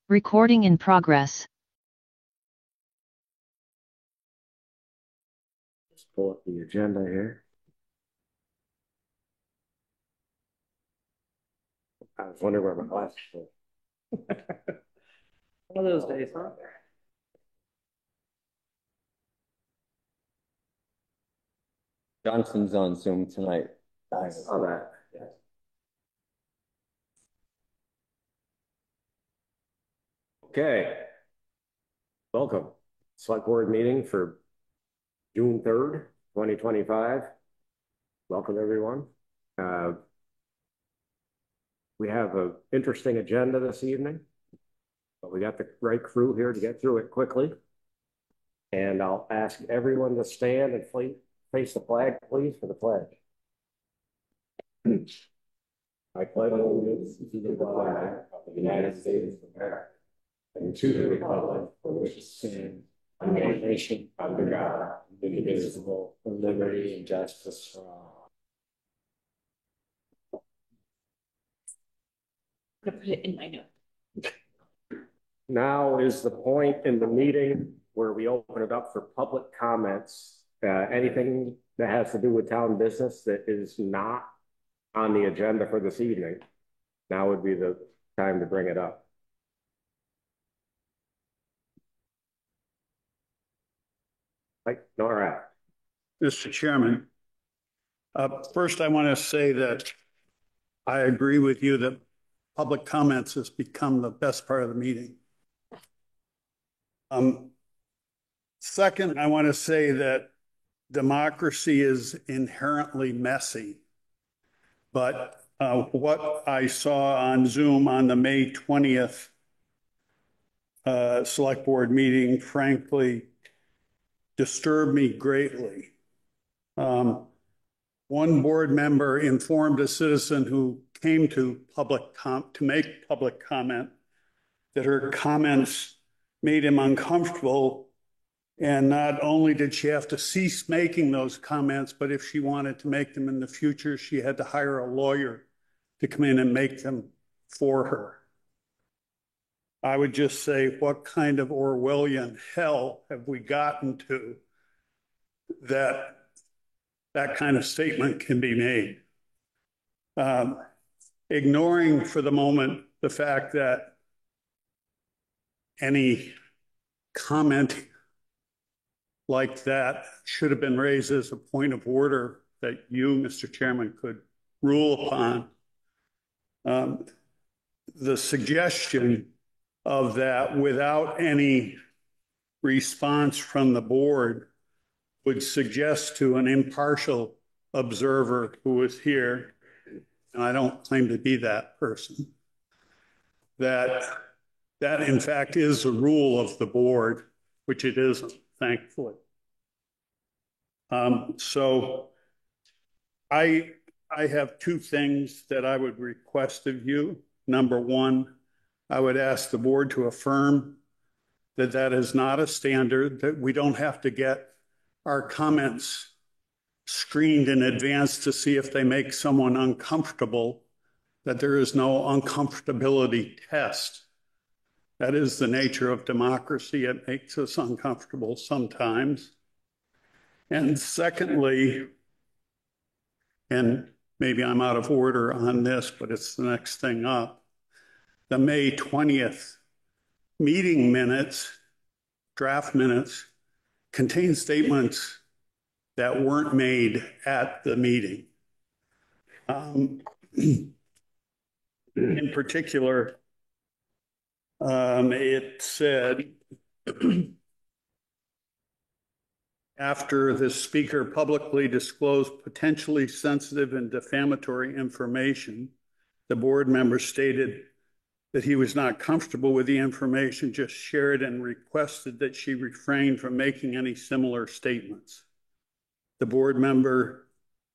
Recording in progress. Let's pull up the agenda here. I was wondering where my glasses were. One of those days, huh? Johnson's on Zoom tonight. I saw that. Yes. Okay. Welcome. Select Board meeting for June 3rd, 2025. Welcome, everyone. We have an interesting agenda this evening, but we got the right crew here to get through it quickly. And I'll ask everyone to stand and face the flag, please, for the pledge. I pledge allegiance to the flag of the United States of America and to the republic for which it stands, one nation under God, indivisible, with liberty and justice for all. I'm gonna put it in my note. Now is the point in the meeting where we open it up for public comments. Anything that has to do with town business that is not on the agenda for this evening, now would be the time to bring it up. Nora. Mr. Chairman, first I want to say that I agree with you that public comments has become the best part of the meeting. Second, I want to say that democracy is inherently messy, but what I saw on Zoom on the May 20th Select Board meeting, frankly, disturbed me greatly. One board member informed a citizen who came to make public comment that her comments made him uncomfortable, and not only did she have to cease making those comments, but if she wanted to make them in the future, she had to hire a lawyer to come in and make them for her. I would just say, what kind of Orwellian hell have we gotten to that that kind of statement can be made? Ignoring for the moment the fact that any comment like that should have been raised as a point of order that you, Mr. Chairman, could rule upon. The suggestion of that without any response from the board would suggest to an impartial observer who was here, and I don't claim to be that person, that in fact is a rule of the board, which it isn't, thankfully. So I have two things that I would request of you. Number one, I would ask the board to affirm that that is not a standard, that we don't have to get our comments screened in advance to see if they make someone uncomfortable, that there is no uncomfortability test. That is the nature of democracy. It makes us uncomfortable sometimes. And secondly, and maybe I'm out of order on this, but it's the next thing up, the May 20th meeting minutes, draft minutes, contain statements that weren't made at the meeting. In particular, it said, after the speaker publicly disclosed potentially sensitive and defamatory information, the board member stated that he was not comfortable with the information just shared and requested that she refrain from making any similar statements. The board member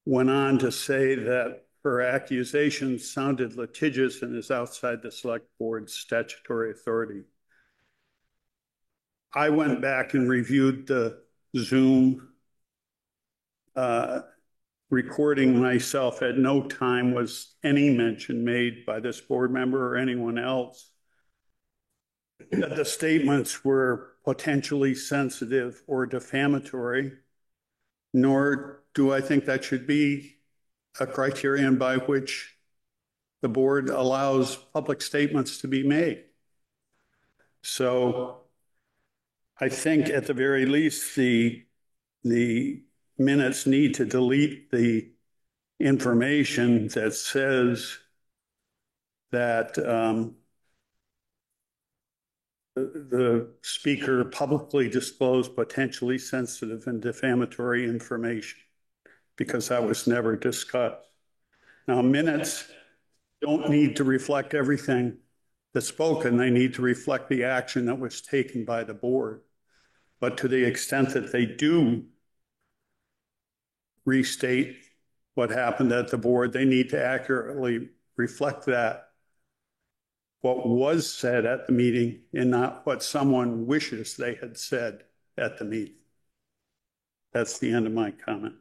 went on to say that her accusations sounded litigious and is outside the select board's statutory authority. I went back and reviewed the Zoom recording myself. At no time was any mention made by this board member or anyone else that the statements were potentially sensitive or defamatory, nor do I think that should be a criterion by which the board allows public statements to be made. So I think at the very least, the minutes need to delete the information that says that the speaker publicly disclosed potentially sensitive and defamatory information, because that was never discussed. Now, minutes don't need to reflect everything that's spoken. They need to reflect the action that was taken by the board. But to the extent that they do restate what happened at the board, they need to accurately reflect that, what was said at the meeting, and not what someone wishes they had said at the meeting. That's the end of my comment.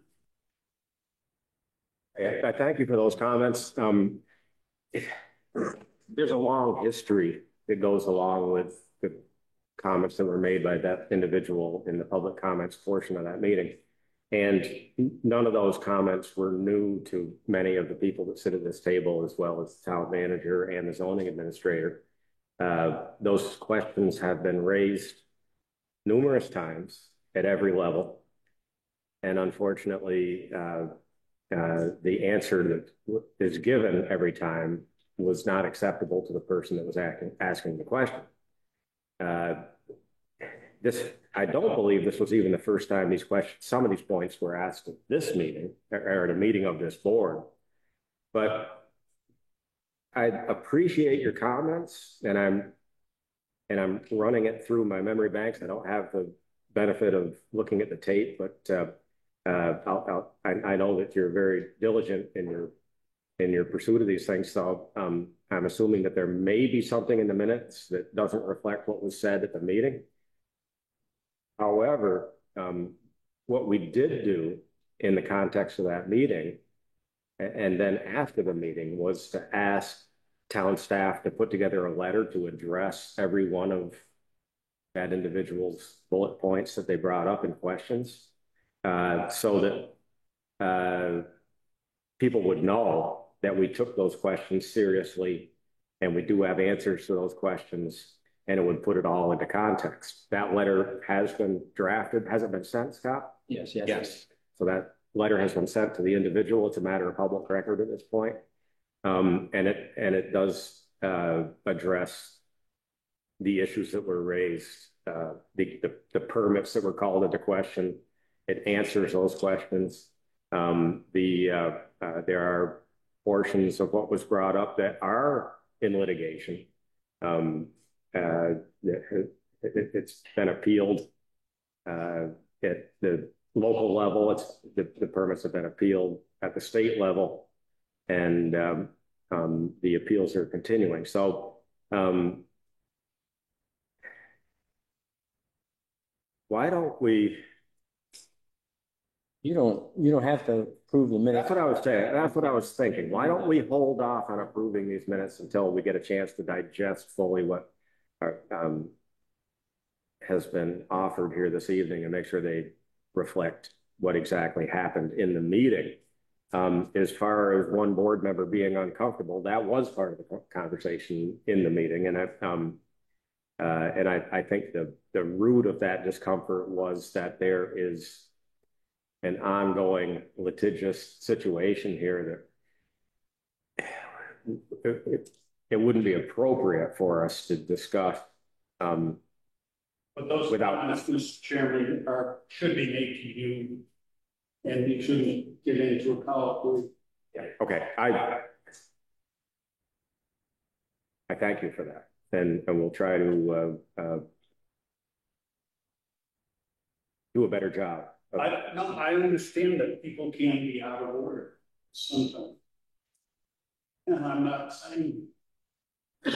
I thank you for those comments. There's a long history that goes along with the comments that were made by that individual in the public comments portion of that meeting. And none of those comments were new to many of the people that sit at this table, as well as the town manager and the zoning administrator. Those questions have been raised numerous times at every level. And unfortunately, the answer that is given every time was not acceptable to the person that was asking the question. I don't believe this was even the first time these questions, some of these points were asked at this meeting or at a meeting of this board. But I appreciate your comments, and I'm running it through my memory banks. I don't have the benefit of looking at the tape, but I know that you're very diligent in your pursuit of these things. So I'm assuming that there may be something in the minutes that doesn't reflect what was said at the meeting. However, what we did do in the context of that meeting, and then after the meeting, was to ask town staff to put together a letter to address every one of that individual's bullet points that they brought up in questions, so that people would know that we took those questions seriously and we do have answers to those questions, and it would put it all into context. That letter has been drafted. Has it been sent, Scott? Yes. So that letter has been sent to the individual. It's a matter of public record at this point. And it does address the issues that were raised, the permits that were called into question. It answers those questions. There are portions of what was brought up that are in litigation. It's been appealed at the local level. The permits have been appealed at the state level, and the appeals are continuing. So why don't we? You don't have to approve the minutes. That's what I was saying. That's what I was thinking. Why don't we hold off on approving these minutes until we get a chance to digest fully what has been offered here this evening, and make sure they reflect what exactly happened in the meeting. As far as one board member being uncomfortable, that was part of the conversation in the meeting, and I think the root of that discomfort was that there is an ongoing litigious situation here that it wouldn't be appropriate for us to discuss. But those comments, Mr. Chairman, should be made to you, and you shouldn't get into a colloquy. Yeah. Okay. I thank you for that, and we'll try to do a better job. I understand that people can be out of order sometimes, and I'm not saying that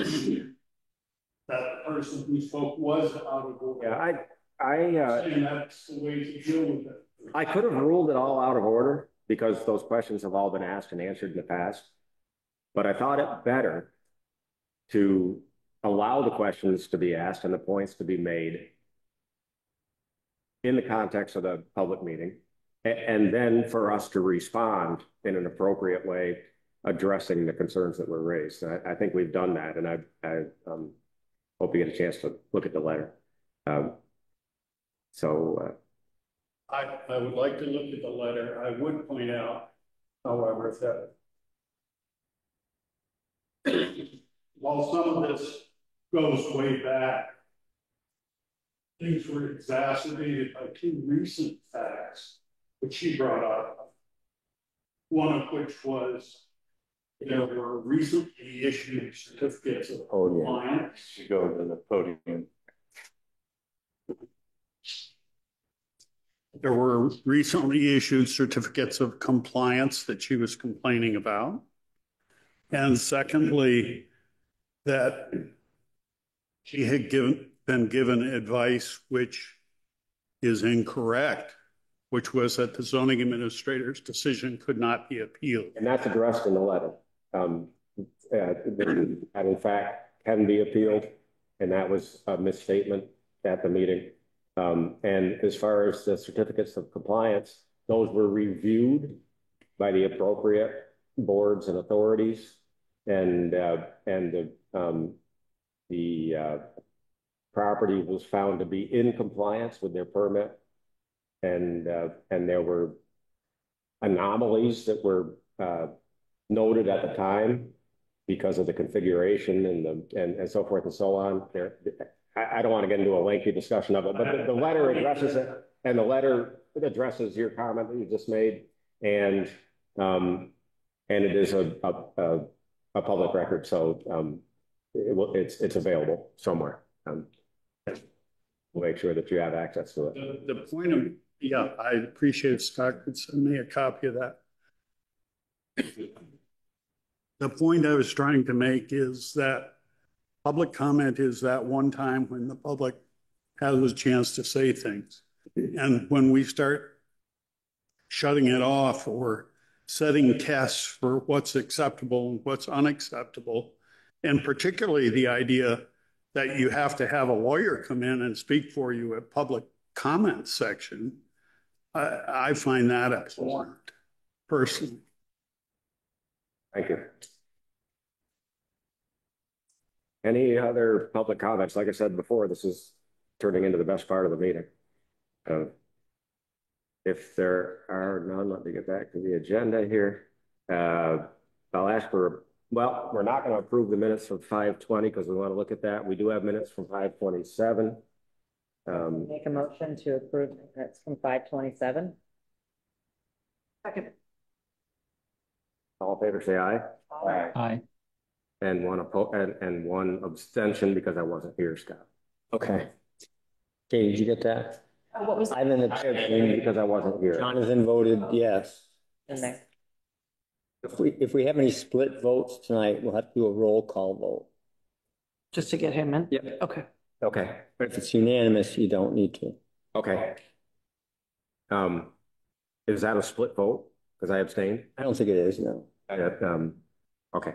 the person who spoke was out of order. Yeah, saying that's the way to deal with it. I could have ruled it all out of order because those questions have all been asked and answered in the past, but I thought it better to allow the questions to be asked and the points to be made in the context of the public meeting, and then for us to respond in an appropriate way, addressing the concerns that were raised. I think we've done that, and I hope you get a chance to look at the letter. I would like to look at the letter. I would point out, however, that while some of this goes way back, things were exacerbated by two recent facts, which she brought up. One of which was there were recently issued certificates of compliance. You go to the podium. There were recently issued certificates of compliance that she was complaining about. And secondly, that she had been given advice which is incorrect, which was that the zoning administrator's decision could not be appealed. And that's addressed in the letter. That in fact can be appealed, and that was a misstatement at the meeting. And as far as the certificates of compliance, those were reviewed by the appropriate boards and authorities, and the property was found to be in compliance with their permit, and there were anomalies that were noted at the time because of the configuration and so forth and so on. I don't want to get into a lengthy discussion of it, but the letter addresses it, and the letter addresses your comment that you just made, and it is a public record, so it's available somewhere. We'll make sure that you have access to it. The point of, yeah, I appreciate if Scott could send me a copy of that. The point I was trying to make is that public comment is that one time when the public has a chance to say things. And when we start shutting it off or setting tests for what's acceptable and what's unacceptable, and particularly the idea that you have to have a lawyer come in and speak for you at public comment section, I find that abhorrent, personally. Thank you. Any other public comments? Like I said before, this is turning into the best part of the meeting. If there are none, let me get back to the agenda here. I'll ask for, well, we're not going to approve the minutes from 5:20 because we want to look at that. We do have minutes from 5:27. Make a motion to approve minutes from 5:27. Second. All in favor, say aye. Aye. Aye. And one abstention because I wasn't here, Scott. Okay. Okay, did you get that? What was I'm in the Because I wasn't here. Jonathan voted yes. And then If we have any split votes tonight, we'll have to do a roll call vote. just to get him in? Yep. Okay. Okay. But if it's unanimous, you don't need to. Okay. Is that a split vote? Because I abstained? I don't think it is, no. Okay.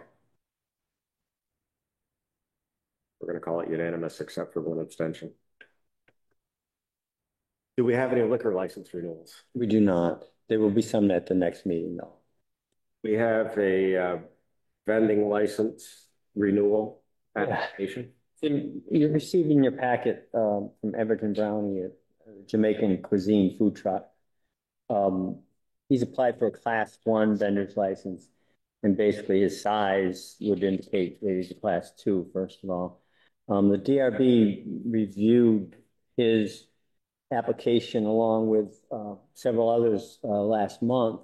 We're going to call it unanimous except for one abstention. Do we have any liquor license renewals? We do not. There will be some at the next meeting, though. We have a vending license renewal application. You received in your packet from Everton Brownie, a Jamaican cuisine food truck. He's applied for a Class 1 vendor's license, and basically his size would indicate that he's a Class 2, first of all. The DRB reviewed his application along with several others last month,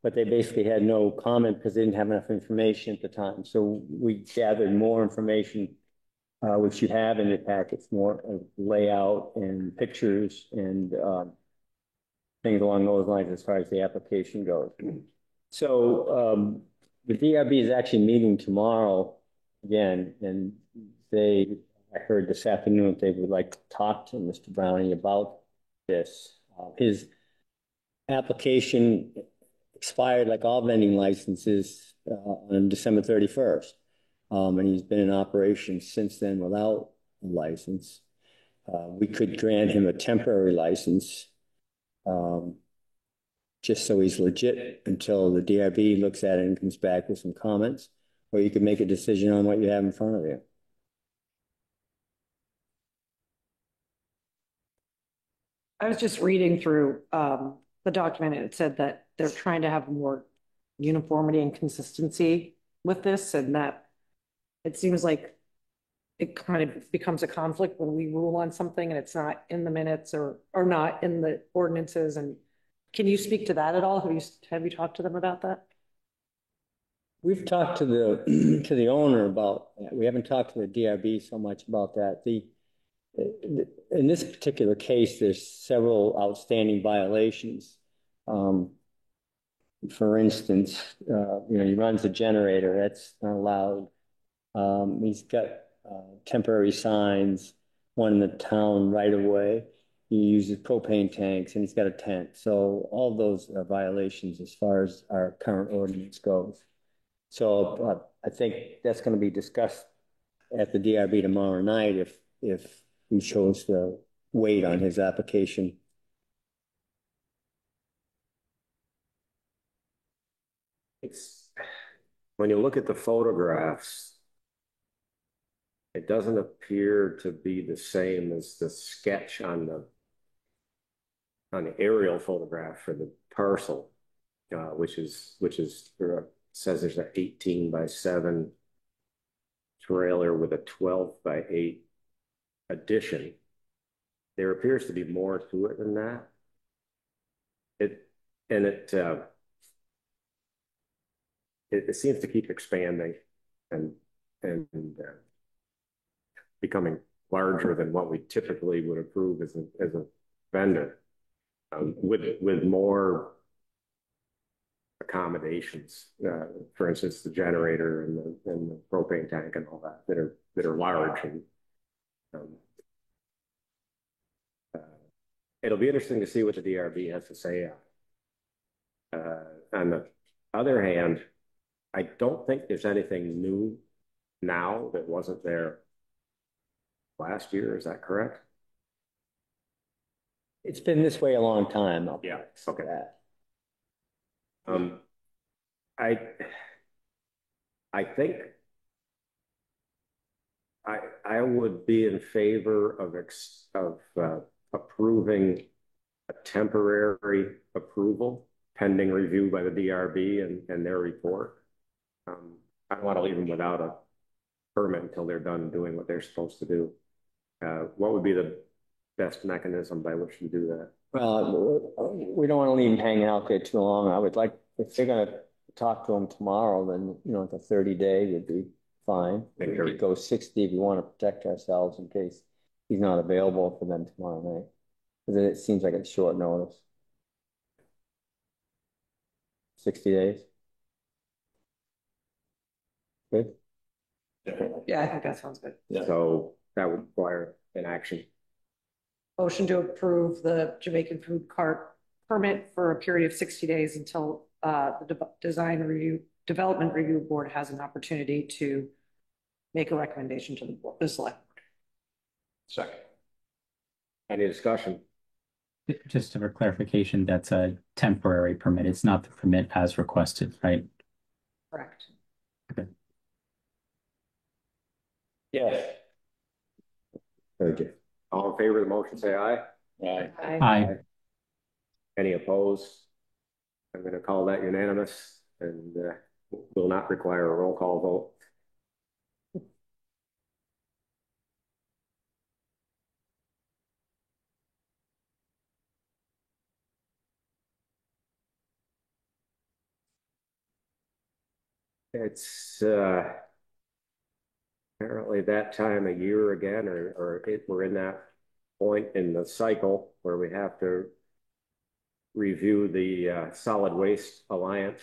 but they basically had no comment because they didn't have enough information at the time. So we gathered more information, which you have in the packets, more layout and pictures and things along those lines as far as the application goes. So the DRB is actually meeting tomorrow again, and I heard this afternoon that they would like to talk to Mr. Brownie about this. His application expired, like all vending licenses, on December 31st. and he's been in operation since then without a license. We could grant him a temporary license, just so he's legit until the DRB looks at it and comes back with some comments, or you could make a decision on what you have in front of you. I was just reading through the document, and it said that they're trying to have more uniformity and consistency with this, and that it seems like it kind of becomes a conflict when we rule on something and it's not in the minutes or not in the ordinances. And can you speak to that at all? Have you talked to them about that? We've talked to the to the owner about that. We haven't talked to the DRB so much about that. In this particular case, there's several outstanding violations. For instance, he runs a generator. That's not allowed. He's got temporary signs, one in the town right away. He uses propane tanks, and he's got a tent. So all those are violations as far as our current ordinance goes. So I think that's going to be discussed at the DRB tomorrow night if he shows the weight on his application. When you look at the photographs, it doesn't appear to be the same as the sketch on the aerial photograph for the parcel, which says there's an 18x7 trailer with a 12x8 addition. There appears to be more to it than that. It seems to keep expanding and becoming larger than what we typically would approve as a vendor, with more accommodations. For instance, the generator and the propane tank and all that are large. And it'll be interesting to see what the DRB has to say. On the other hand, I don't think there's anything new now that wasn't there last year. Is that correct? It's been this way a long time. Yeah. Okay. That. I think I would be in favor of approving a temporary approval pending review by the DRB and their report. I don't want to leave them without a permit until they're done doing what they're supposed to do. What would be the best mechanism by which to do that? Well, we don't want to leave them hanging out there too long. I would like, if they're going to talk to them tomorrow, then, like a 30-day would be fine. We could go 60 if you want to protect ourselves in case he's not available for them tomorrow night. Because it seems like it's short notice. 60 days. Good. Yeah, I think that sounds good. Yeah. So that would require an action. Motion to approve the Jamaican food cart permit for a period of 60 days until the development review board has an opportunity to make a recommendation to the select board. Second. Any discussion? Just for clarification, that's a temporary permit. It's not the permit as requested, right? Correct. Okay. Yes. Very good. All in favor of the motion, say aye. Aye. Aye. Any opposed? I'm going to call that unanimous and will not require a roll call vote. It's apparently that time of year again, or we're in that point in the cycle where we have to review the Solid Waste Alliance.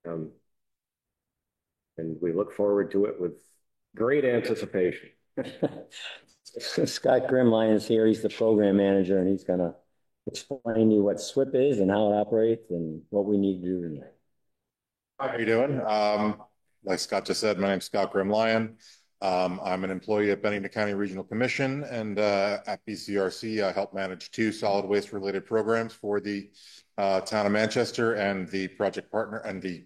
And we look forward to it with great anticipation. Scott Grimline is here. He's the program manager, and he's going to explain to you what SWIP is and how it operates and what we need to do tonight. How are you doing? like Scott just said, my name's Scott Grim-Lyon. I'm an employee at Bennington County Regional Commission, and at BCRC, I help manage 2 solid waste related programs for the town of Manchester and the project partner and the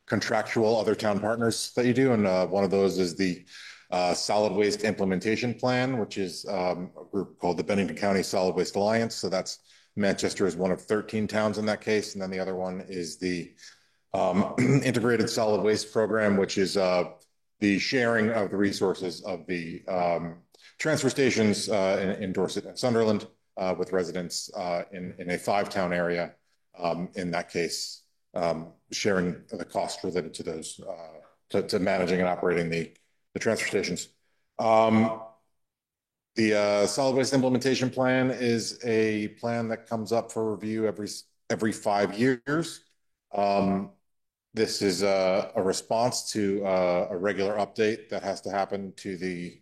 contractual other town partners that you do. And one of those is the Solid Waste Implementation Plan, which is a group called the Bennington County Solid Waste Alliance. So that's Manchester is one of 13 towns in that case. And then the other one is the Integrated Solid Waste Program, which is the sharing of the resources of the transfer stations in Dorset and Sunderland with residents in a 5-town area. In that case, sharing the cost related to those, to managing and operating the transfer stations. The Solid Waste Implementation Plan is a plan that comes up for review every 5 years. This is a response to a regular update that has to happen to the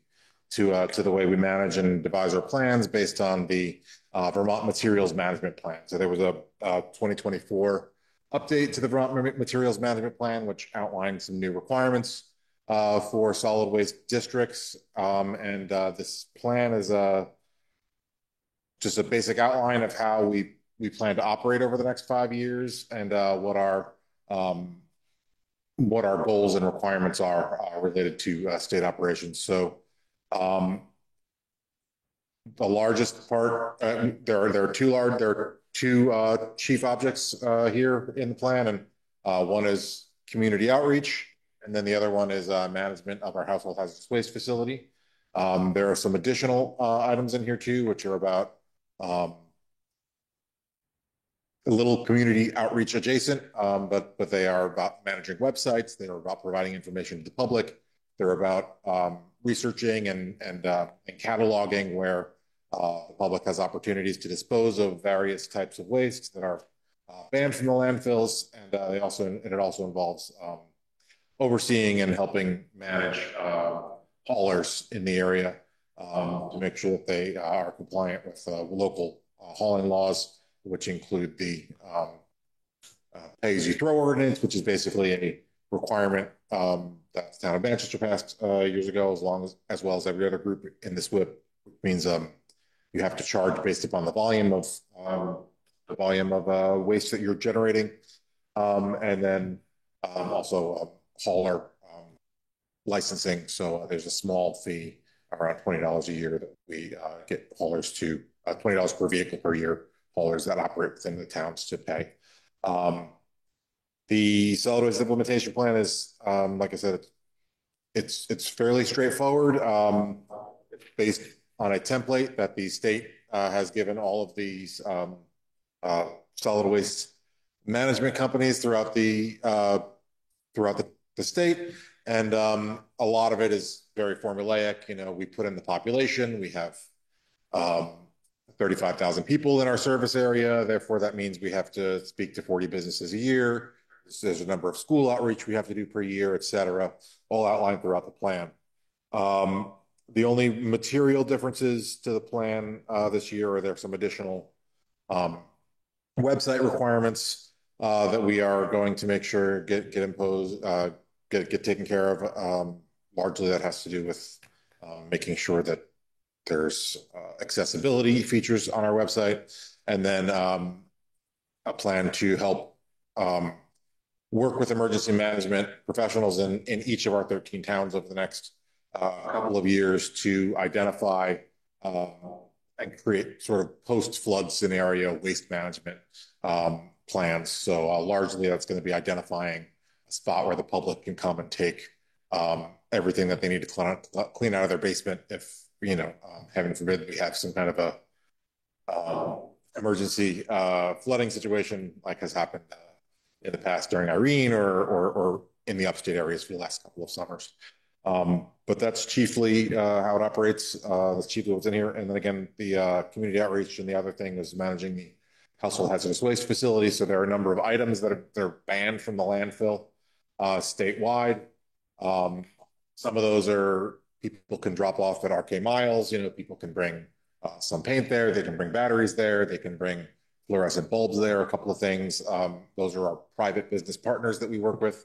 way we manage and devise our plans based on the Vermont Materials Management Plan. So there was a 2024 update to the Vermont Materials Management Plan, which outlined some new requirements for solid waste districts. This plan is just a basic outline of how we plan to operate over the next 5 years and what our goals and requirements are related to state operations. So the largest part, there are two chief objects here in the plan, and one is community outreach, and then the other one is management of our household hazardous waste facility. There are some additional items in here too, which are about a little community outreach adjacent, but they are about managing websites. They are about providing information to the public. They're about researching and cataloging where the public has opportunities to dispose of various types of waste that are banned from the landfills, and it also involves overseeing and helping manage haulers in the area to make sure that they are compliant with local hauling laws, which include the pay-as-you-throw ordinance, which is basically a requirement that the town of Manchester passed years ago, as well as every other group in this whip, which means you have to charge based upon the volume of waste that you're generating, and then also hauler licensing. So there's a small fee, around $20 a year, that we get haulers to $20 per vehicle per year, haulers that operate within the towns to pay. The solid waste implementation plan is, like I said, it's fairly straightforward. It's based on a template that the state has given all of these solid waste management companies throughout the state, and a lot of it is very formulaic. You know, we put in the population. We have 35,000 people in our service area. Therefore, that means we have to speak to 40 businesses a year. There's a number of school outreach we have to do per year, et cetera, all outlined throughout the plan. The only material differences to the plan this year are there some additional website requirements that we are going to make sure get imposed, get taken care of. Largely that has to do with making sure that there's accessibility features on our website, and then a plan to help work with emergency management professionals in each of our 13 towns over the next couple of years to identify and create sort of post-flood scenario waste management plans. So largely that's going to be identifying a spot where the public can come and take everything that they need to clean out of their basement if, you know, heaven forbid we have some kind of a emergency flooding situation like has happened in the past during Irene or in the upstate areas for the last couple of summers. But that's chiefly how it operates. That's chiefly what's in here. And then again, the community outreach and the other thing is managing the household hazardous waste facility. So there are a number of items that are banned from the landfill statewide. Some of those are people can drop off at RK Miles. You know, people can bring some paint there. They can bring batteries there. They can bring fluorescent bulbs there, a couple of things. Those are our private business partners that we work with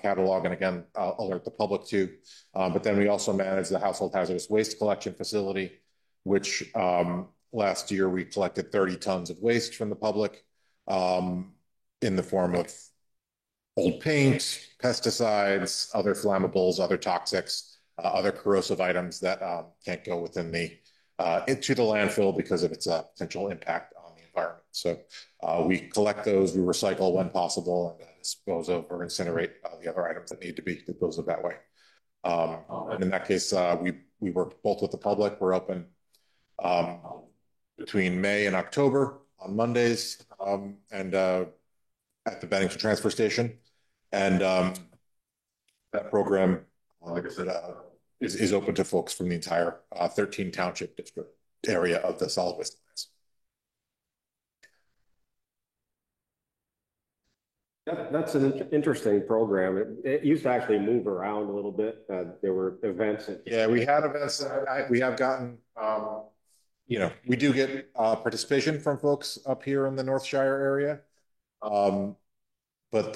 catalog, and again, alert the public to. But then we also manage the household hazardous waste collection facility, which last year we collected 30 tons of waste from the public in the form of old paint, pesticides, other flammables, other toxics, other corrosive items that can't go within the into the landfill because of its potential impact on the environment. So we collect those, we recycle when possible, and dispose of or incinerate the other items that need to be disposed of that way. And in that case, we work both with the public. We're open between May and October on Mondays and at the Bennington Transfer Station. And that program, like I said, is open to folks from the entire 13 township district area of the solid waste lines. That's an interesting program. It used to actually move around a little bit. There were events. Yeah, we had events. We have gotten, you know, we do get participation from folks up here in the North Shire area. But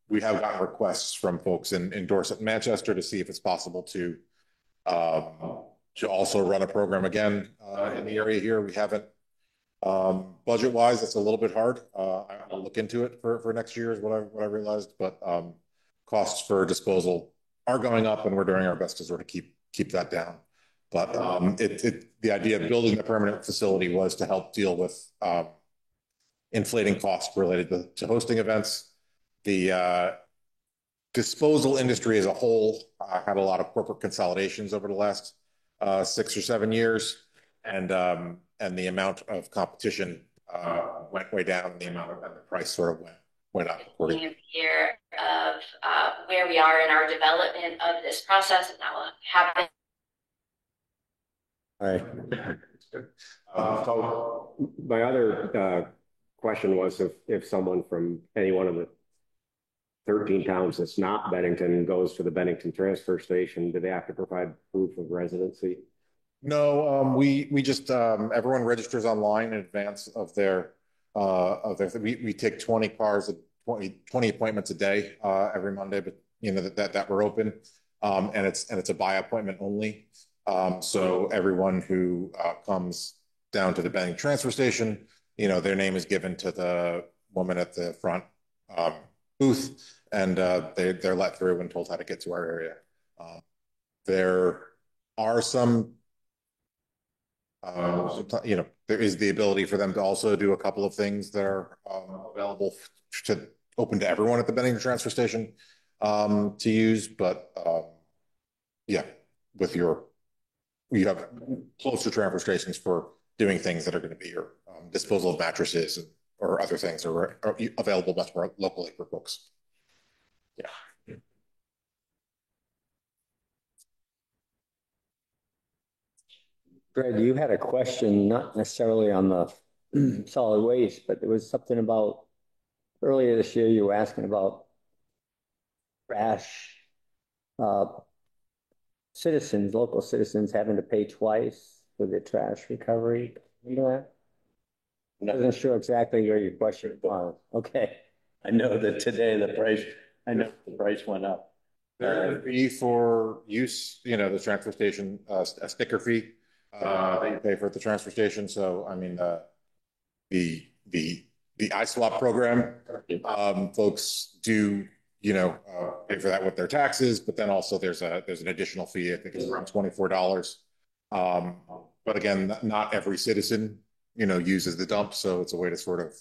we have gotten requests from folks in Dorset and Manchester to see if it's possible to also run a program again in the area here. We haven't, budget-wise, it's a little bit hard. I'll look into it for next year is what I realized, but costs for disposal are going up, and we're doing our best to sort of keep that down. But the idea of building the permanent facility was to help deal with inflating costs related to hosting events. The disposal industry as a whole had a lot of corporate consolidations over the last 6 or 7 years, and the amount of competition went way down, and the price sort of went up. Year of where we are in our development of this process, and that will happen. All right. So my other question was if someone from any one of the 13 towns that's not Bennington goes to the Bennington transfer station, do they have to provide proof of residency? No, we just everyone registers online in advance of their we take 20 cars, 20 appointments a day every Monday, but you know that we're open, and it's a by appointment only. So everyone who comes down to the Bennington transfer station, you know, their name is given to the woman at the front booth, and they're let through and told how to get to our area. There are some, you know, there is the ability for them to also do a couple of things that are available to open to everyone at the Bennington transfer station to use, but yeah, you have closer transfer stations for doing things that are going to be your disposal of mattresses or other things are available much more locally for folks. Yeah. Brad, you had a question, not necessarily on the solid waste, but there was something about earlier this year you were asking about trash, local citizens having to pay twice for the trash recovery. Remember that? I wasn't sure exactly where your question was. Okay. I know that today the price went up. There's a fee for use, you know, the transfer station, a sticker fee that you pay for at the transfer station. So, I mean, the iSwap program, folks do, you know, pay for that with their taxes, but then also there's an additional fee. I think it's around $24. But again, not every citizen, you know, uses the dump, so it's a way to sort of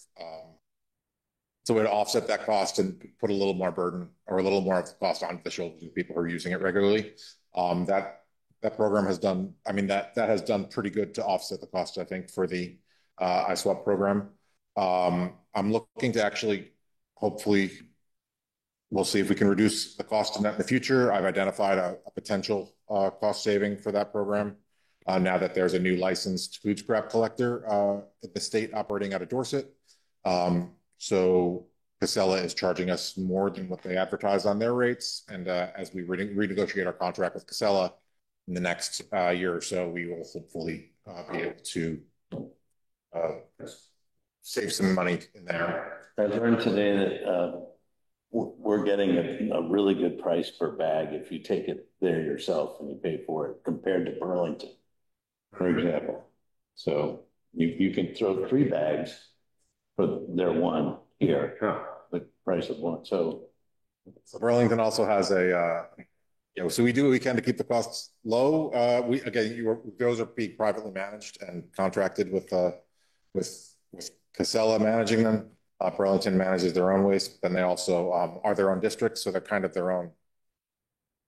it's a way to offset that cost and put a little more burden or a little more of the cost onto the shoulders of people who are using it regularly. That program has done, I mean, that has done pretty good to offset the cost, I think, for the iSwap program. I'm looking to actually, hopefully, we'll see if we can reduce the cost of that in the future. I've identified a potential cost saving for that program now that there's a new licensed food scrap collector at the state operating out of Dorset. So Casella is charging us more than what they advertise on their rates. And as we renegotiate our contract with Casella in the next year or so, we will hopefully be able to save some money in there. I learned today that we're getting a really good price per bag if you take it there yourself and you pay for it compared to Burlington, for example. So you can throw 3 bags for their one here, the price of one. So Burlington also has a, so we do what we can to keep the costs low. Those are being privately managed and contracted with Casella managing them. Burlington manages their own waste, then they also are their own district, so they're kind of their own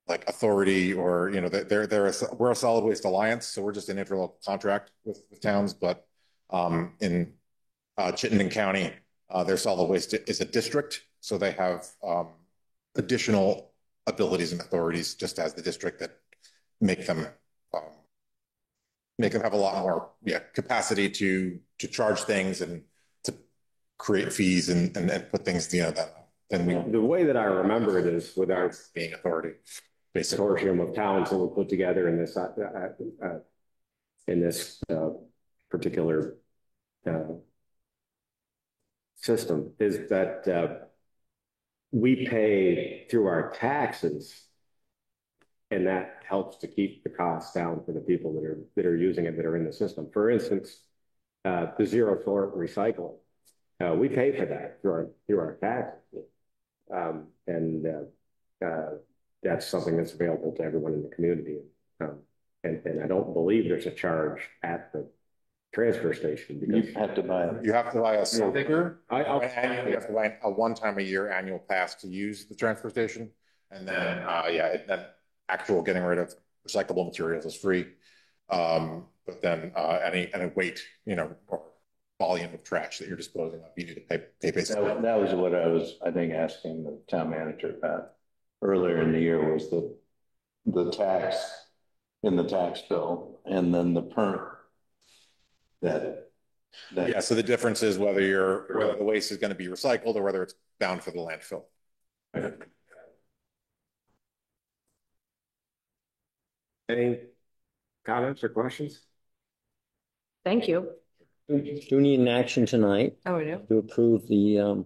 like authority, or we're a solid waste alliance, so we're just an interlocal contract with towns. But in Chittenden County, their solid waste is a district, so they have additional abilities and authorities just as the district that make them have a lot more capacity to charge things and to create fees and put things the way that I remember it is with our being authority, basically consortium of towns that we put together in this particular system, is that we pay through our taxes, and that helps to keep the costs down for the people that are using it, that are in the system. For instance, the zero sort recycling, we pay for that through our taxes, and that's something that's available to everyone in the community. And I don't believe there's a charge at the transfer station, because you have to buy a sticker. You have to buy a one-time a year annual pass to use the transfer station, and then then actual getting rid of recyclable materials is free. But then any weight, or volume of trash that you're disposing of, you need to pay basically. That was what I was, I think, asking the town manager about earlier in the year, was the tax in the tax bill, and then the permit so the difference is whether the waste is going to be recycled or whether it's bound for the landfill. Any comments or questions? Thank you. Do need an action tonight Oh, we do? to approve the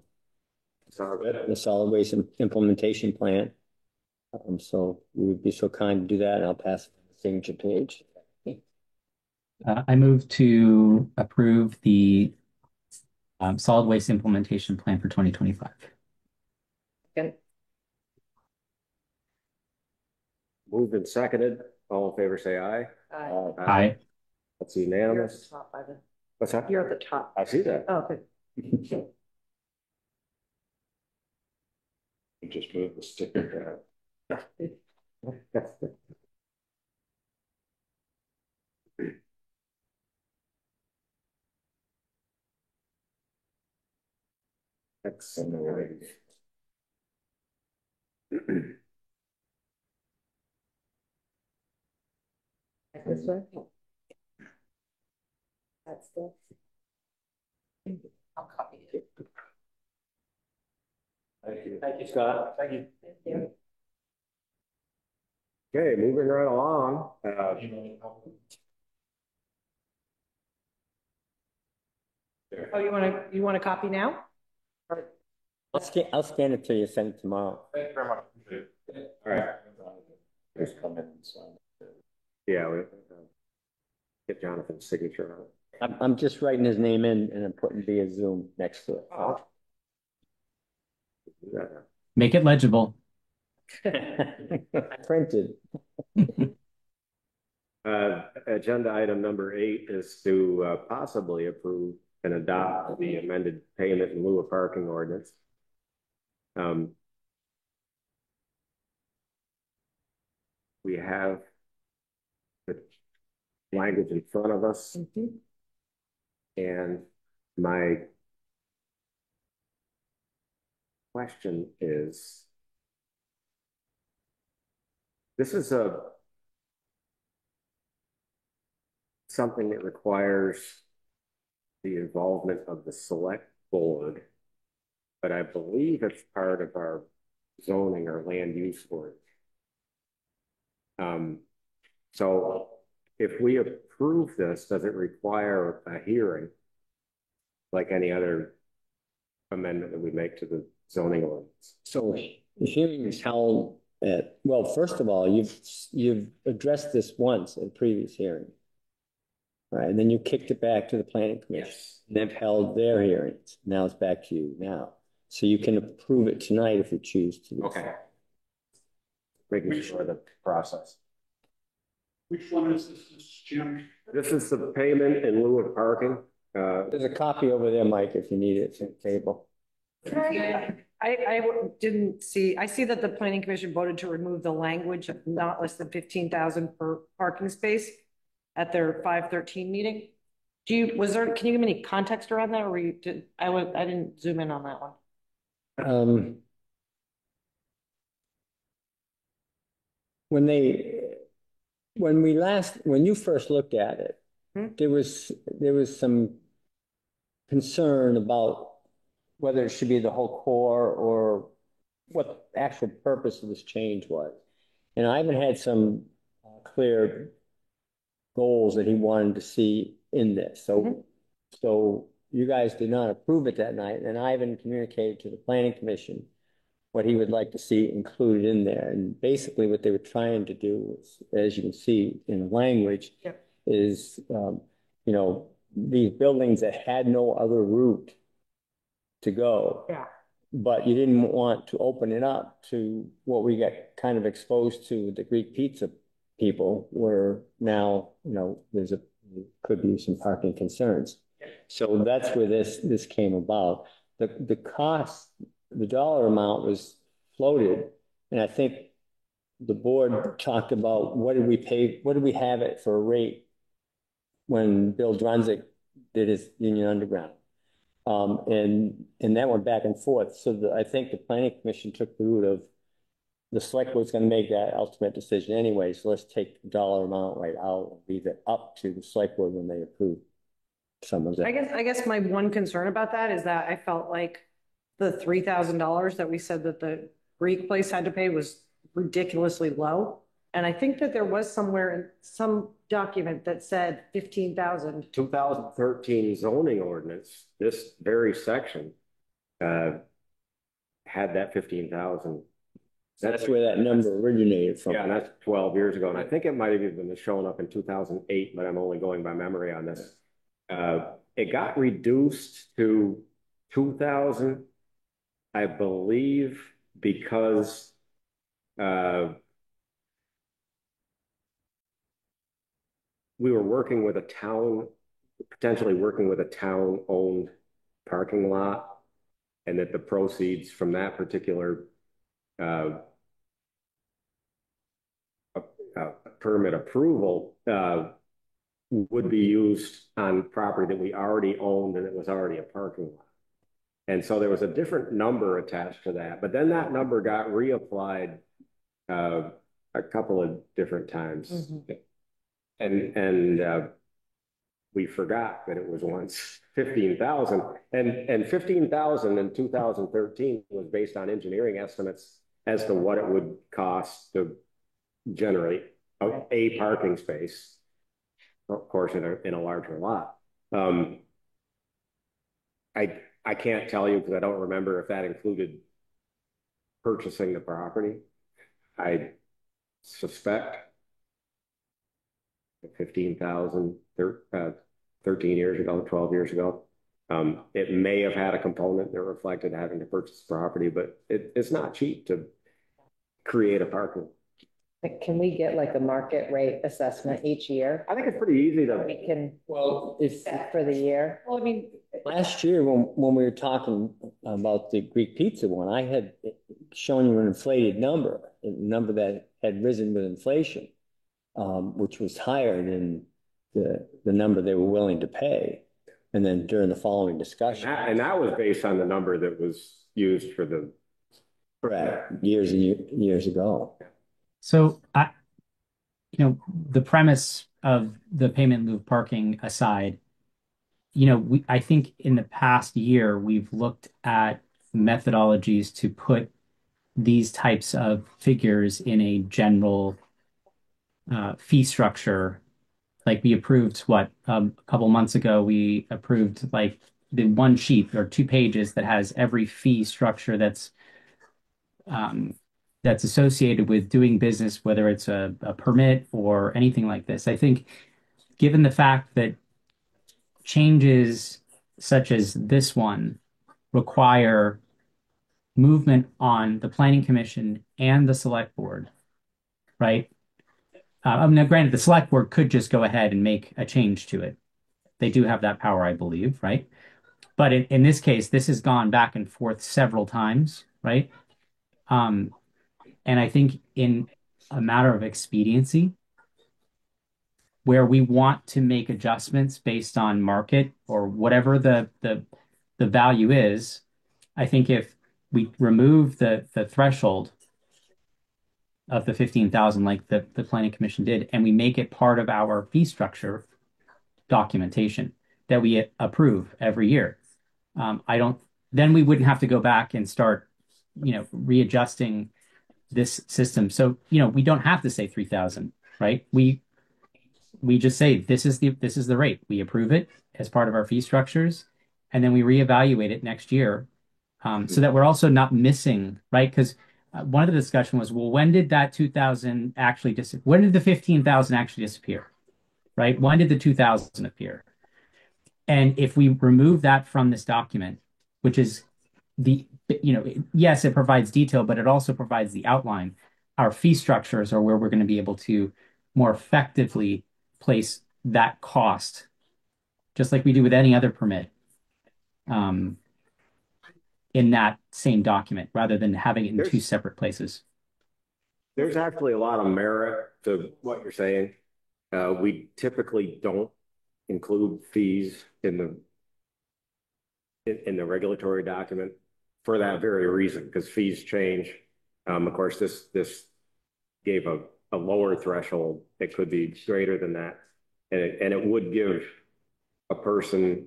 solid waste implementation plan. So you would be so kind to do that, and I'll pass it to the signature page. I move to approve the solid waste implementation plan for 2025. Good. Moved and seconded. All in favor, say aye. Aye. Aye. That's unanimous. What's that? You're at the top. I see that. Oh, good. You just move the sticker. Excellent. This way? That's the. I'll copy it. Thank you. Thank you, Scott. Thank you. Thank you. Okay, moving right along. Oh, you want a copy now? I'll scan it to you, send it tomorrow. Thank you very much. All right. Just come in and sign it. Yeah, we get Jonathan's signature on it. I'm just writing his name in, and I'm putting via Zoom next to it. Oh. Make it legible. I printed. Agenda item number 8 is to possibly approve and adopt the amended payment in lieu of parking ordinance. We have the language in front of us, and my question is, this is something that requires the involvement of the select board, but I believe it's part of our zoning or land use ordinance. So if we approve this, does it require a hearing like any other amendment that we make to zoning ordinance. So the hearing is held at, well, first of all, you've addressed this once in previous hearing. Right, and then you kicked it back to the planning commission. Yes. And they've held their hearings. Now it's back to you now. So you can approve it tonight if you choose to. Okay. Making sure the process. Which one is this, Jim? This is the payment in lieu of parking. There's a copy over there, Mike, if you need it, it's at the table. I didn't see, I see that the planning commission voted to remove the language of not less than 15,000 per parking space at their 5/13 meeting. Can you give me any context around that, or I didn't zoom in on that one. When you first looked at it, there was some concern about whether it should be the whole core or what the actual purpose of this change was. And Ivan had some clear goals that he wanted to see in this. So you guys did not approve it that night, and Ivan communicated to the planning commission what he would like to see included in there. And basically what they were trying to do was, as you can see in the language, is, these buildings that had no other route to go. Yeah. But you didn't want to open it up to what we got kind of exposed to, the Greek pizza people, where now, could be some parking concerns. So that's where this came about. The cost, the dollar amount was floated, and I think the board talked about what did we have it for a rate when Bill Drunzik did his Union Underground. And that went back and forth. So I think the planning commission took the route of the select board's going to make that ultimate decision anyway. So let's take the dollar amount right out and leave it up to the select board when they approve some of that. I guess my one concern about that is that I felt like the $3,000 that we said that the Greek place had to pay was ridiculously low. And I think that there was somewhere in some document that said 15,000. 2013 zoning ordinance, this very section had that 15,000. That's where that number originated from. Yeah, and that's 12 years ago. And I think it might have even been showing up in 2008, but I'm only going by memory on this. It got reduced to 2,000, I believe, because we were working with a town, potentially working with a town-owned parking lot, and that the proceeds from that particular permit approval would be used on property that we already owned and it was already a parking lot. And so there was a different number attached to that, but then that number got reapplied a couple of different times. And we forgot that it was once 15,000, and 15,000 in 2013 was based on engineering estimates as to what it would cost to generate a parking space, of course, in a larger lot. I can't tell you because I don't remember if that included purchasing the property. I suspect 15,000, 13 years ago, 12 years ago. It may have had a component that reflected having to purchase property, but it's not cheap to create a parking. Can we get like a market rate assessment each year? I think it's pretty easy to. We can, if for the year. Well, I mean, last year when we were talking about the Greek pizza one, I had shown you an inflated number, a number that had risen with inflation, which was higher than the number they were willing to pay. And then during the following discussion. And that was based on the number that was used for the. Correct. Years and years ago. So the premise of the payment in lieu of parking aside, I think in the past year, we've looked at methodologies to put these types of figures in a general fee structure. Like we approved a couple months ago, we approved like the one sheet or 2 pages that has every fee structure that's associated with doing business, whether it's a permit or anything like this. I think given the fact that changes such as this one require movement on the planning commission and the select board, right? Now, granted, the select board could just go ahead and make a change to it. They do have that power, I believe, right? But in this case, this has gone back and forth several times, right? And I think in a matter of expediency, where we want to make adjustments based on market or whatever the value is, I think if we remove the threshold of the 15,000 like the planning commission did, and we make it part of our fee structure documentation that we approve every year, then we wouldn't have to go back and start, readjusting this system. So, we don't have to say 3,000, right? We just say this is the rate. We approve it as part of our fee structures, and then we reevaluate it next year, so that we're also not missing, right? Because one of the discussion was, well, when did that 2,000 actually disappear? When did the 15,000 actually disappear, right? When did the 2,000 appear? And if we remove that from this document, which is yes, it provides detail, but it also provides the outline. Our fee structures are where we're going to be able to more effectively place that cost, just like we do with any other permit, in that same document, rather than having it in two separate places. There's actually a lot of merit to what you're saying. We typically don't include fees in the regulatory document for that very reason, because fees change. Of course, this gave a lower threshold. It could be greater than that, and it would give a person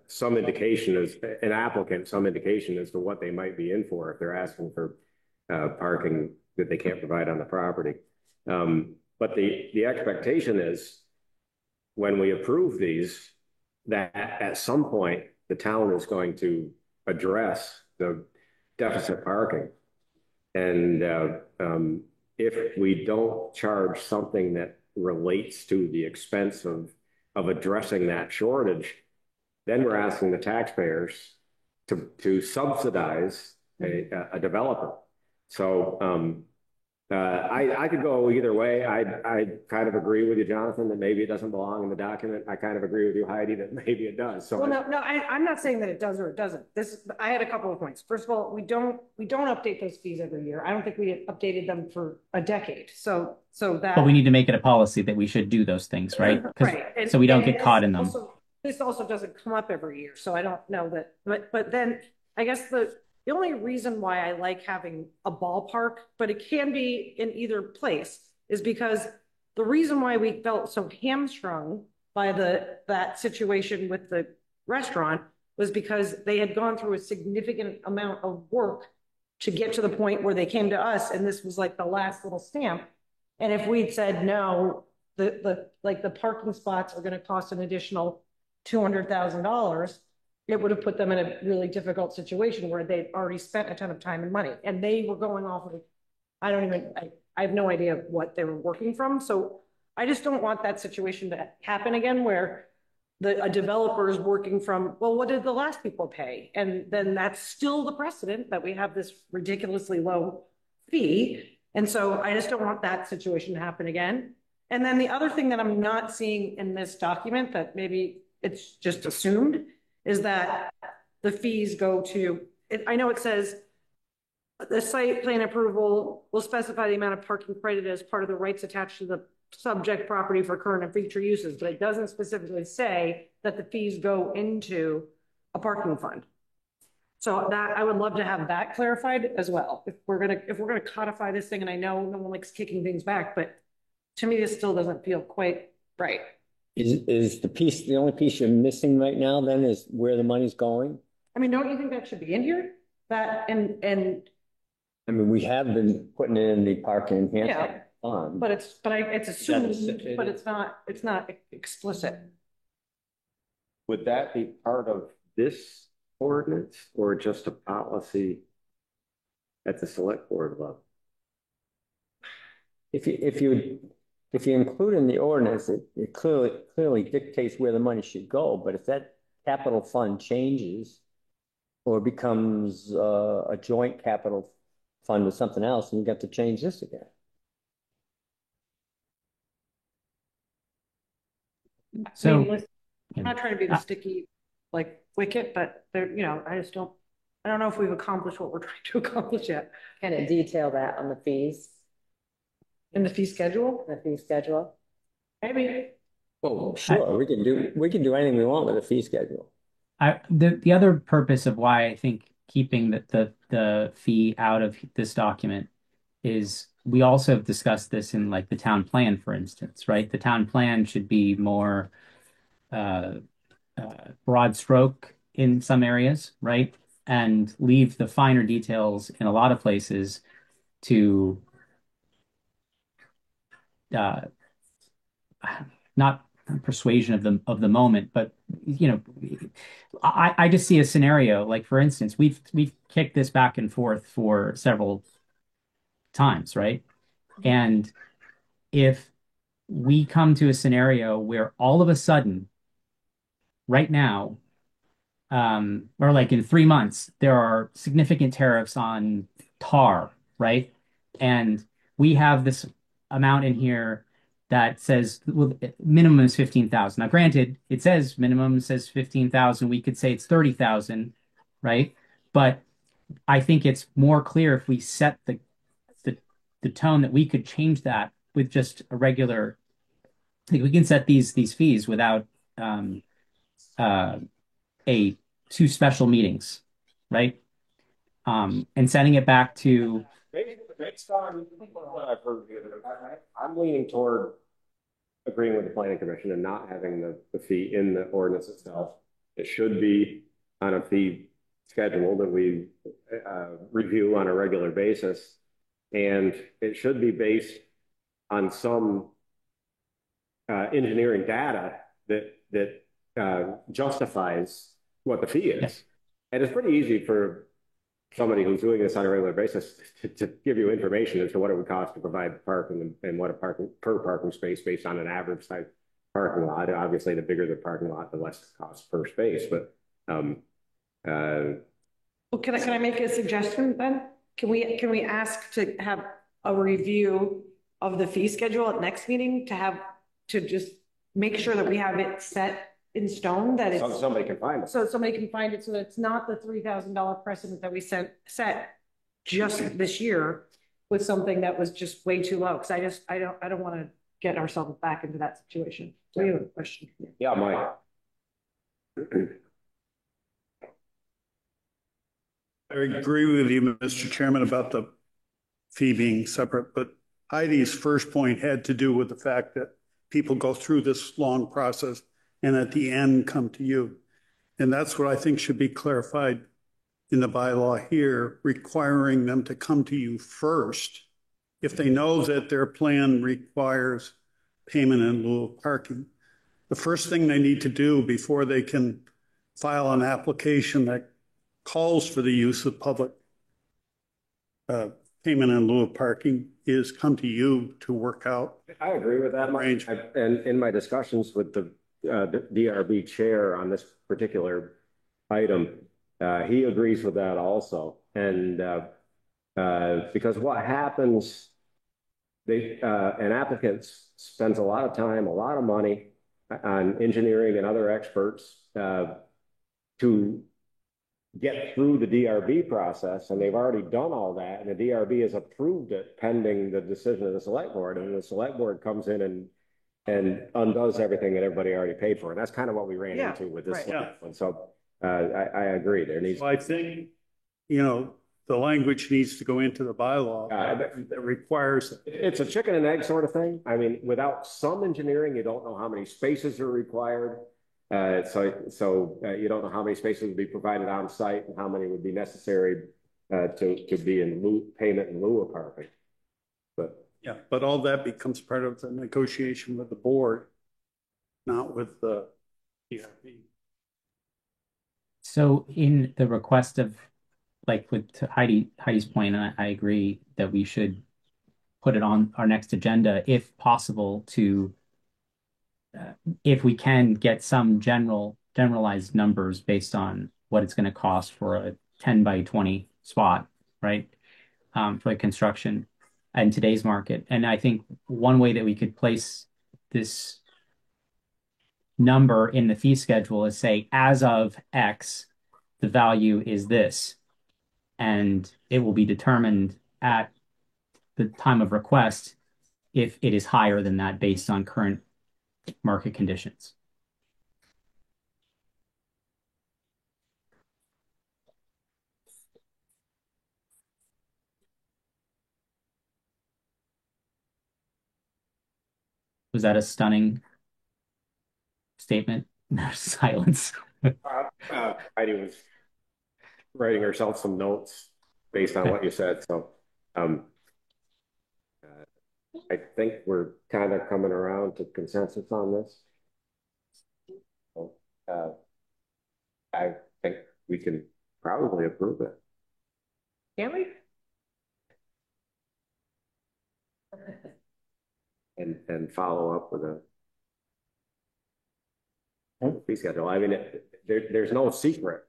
some indication, as an applicant, some indication as to what they might be in for if they're asking for parking that they can't provide on the property. But the expectation is, when we approve these, that at some point the town is going to address the deficit parking. And if we don't charge something that relates to the expense of addressing that shortage, then we're asking the taxpayers to subsidize a developer. So I could go either way. I kind of agree with you, Jonathan, that maybe it doesn't belong in the document. I kind of agree with you, Heidi, that maybe it does. So well, no, I'm not saying that it does or it doesn't. I had a couple of points. First of all, we don't update those fees every year. I don't think we updated them for a decade. So that. But we need to make it a policy that we should do those things, right? Right. So we don't get caught in them. This also doesn't come up every year, so I don't know that. But then I guess the only reason why I like having a ballpark, but it can be in either place, is because the reason why we felt so hamstrung by that situation with the restaurant was because they had gone through a significant amount of work to get to the point where they came to us, and this was like the last little stamp. And if we'd said no, the parking spots are going to cost an additional $200,000, it would have put them in a really difficult situation where they'd already spent a ton of time and money, and they were going off of, I have no idea what they were working from. So I just don't want that situation to happen again, where a developer is working from, well, what did the last people pay? And then that's still the precedent that we have this ridiculously low fee. And so I just don't want that situation to happen again. And then the other thing that I'm not seeing in this document, that maybe it's just assumed, is that the fees go to, I know it says the site plan approval will specify the amount of parking credited as part of the rights attached to the subject property for current and future uses, but it doesn't specifically say that the fees go into a parking fund. So that, I would love to have that clarified as well. If we're gonna codify this thing, and I know no one likes kicking things back, but to me, this still doesn't feel quite right. Is the only piece you're missing right now then is where the money's going? I mean, don't you think that should be in here? That and I mean, we have been putting it in the parking enhancement fund. But it's assumed, but it's not explicit. would that be part of this ordinance or just a policy at the select board level? If you include in the ordinance, it clearly dictates where the money should go. But if that capital fund changes or becomes a joint capital fund with something else, then you got to change this again. So I'm not trying to be the sticky like wicket, but there, you know, I don't know if we've accomplished what we're trying to accomplish yet. Kind of detail that on the fees, In the fee schedule, the fee schedule. maybe. Well, sure, we can do anything we want with a fee schedule. The other purpose of why I think keeping the fee out of this document is we also have discussed this in like the town plan, for instance, right? The town plan should be more broad stroke in some areas, right? And leave the finer details in a lot of places to not persuasion of the moment, but you know, I just see a scenario like, for instance, we've kicked this back and forth for several times, right? And if we come to a scenario where all of a sudden, right now, or like in 3 months, there are significant tariffs on tar, right? And we have this amount in here that says, well, minimum is 15,000. Now, granted, it says minimum says 15,000. We could say it's 30,000, right? But I think it's more clear if we set the tone that we could change that with just a regular, like we can set these fees without a two special meetings, right? And sending it back to Based on what I've heard, I'm leaning toward agreeing with the planning commission and not having the fee in the ordinance itself. It should be on a fee schedule that we review on a regular basis. And it should be based on some engineering data that justifies what the fee is. Yes. And it's pretty easy for somebody who's doing this on a regular basis to give you information as to what it would cost to provide parking and what a parking space based on an average type parking lot. Obviously, the bigger the parking lot, the less it costs per space. But Well, can I make a suggestion then? Can we ask to have a review of the fee schedule at next meeting to just make sure that we have it set in stone, that it's so somebody can find it. so somebody can find it, so that it's not the $3,000 precedent that we set just this year with something that was just way too low. Because I don't want to get ourselves back into that situation. So you have a question? Yeah, Mike. I agree with you, Mr. Chairman, about the fee being separate, but Heidi's first point had to do with the fact that people go through this long process and at the end come to you. And that's what I think should be clarified in the bylaw here, requiring them to come to you first if they know that their plan requires payment in lieu of parking. The first thing they need to do before they can file an application that calls for the use of public payment in lieu of parking is come to you to work out. I agree with that, Mike. And in my discussions with the DRB chair on this particular item, he agrees with that also. And because what happens, an applicant spends a lot of time, a lot of money on engineering and other experts to get through the DRB process, and they've already done all that, and the DRB has approved it pending the decision of the select board, and the select board comes in and undoes everything that everybody already paid for. And that's kind of what we ran into with this one. So I agree. There needs. Well, I think, the language needs to go into the bylaw that requires it. It's a chicken and egg sort of thing. I mean, without some engineering, you don't know how many spaces are required. So you don't know how many spaces would be provided on site and how many would be necessary to be in payment in lieu of parking. But all that becomes part of the negotiation with the board, not with the DRB. So in the request of, like with to Heidi's point, and I agree that we should put it on our next agenda if possible to, if we can get some generalized numbers based on what it's going to cost for a 10 by 20 spot, right? For the construction in today's market. And I think one way that we could place this number in the fee schedule is say, as of X, the value is this, and it will be determined at the time of request if it is higher than that based on current market conditions. Was that a stunning statement? Silence. Heidi was writing herself some notes based on what you said. So I think we're kind of coming around to consensus on this. So, I think we can probably approve it. Can we? And follow up with a fee schedule. I mean, there's no secret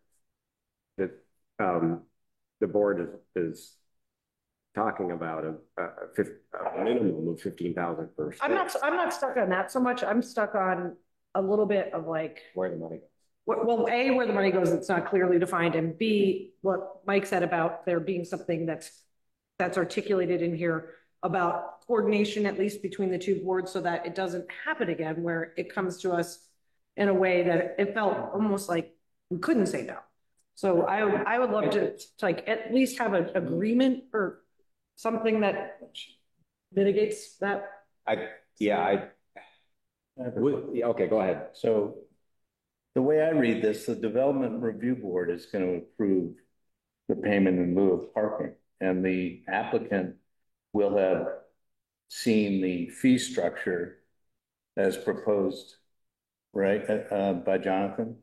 that the board is talking about a minimum of 15,000 per. I'm not stuck on that so much. I'm stuck on a little bit of like where the money goes. Well, A, where the money goes, it's not clearly defined, and B, what Mike said about there being something that's articulated in here about coordination, at least between the two boards, so that it doesn't happen again, where it comes to us in a way that it felt almost like we couldn't say no. So I would love to like at least have an agreement or something that mitigates that. Okay, go ahead. So the way I read this, the Development Review Board is going to approve the payment in lieu of parking, and the applicant will have seen the fee structure as proposed, right, by Jonathan,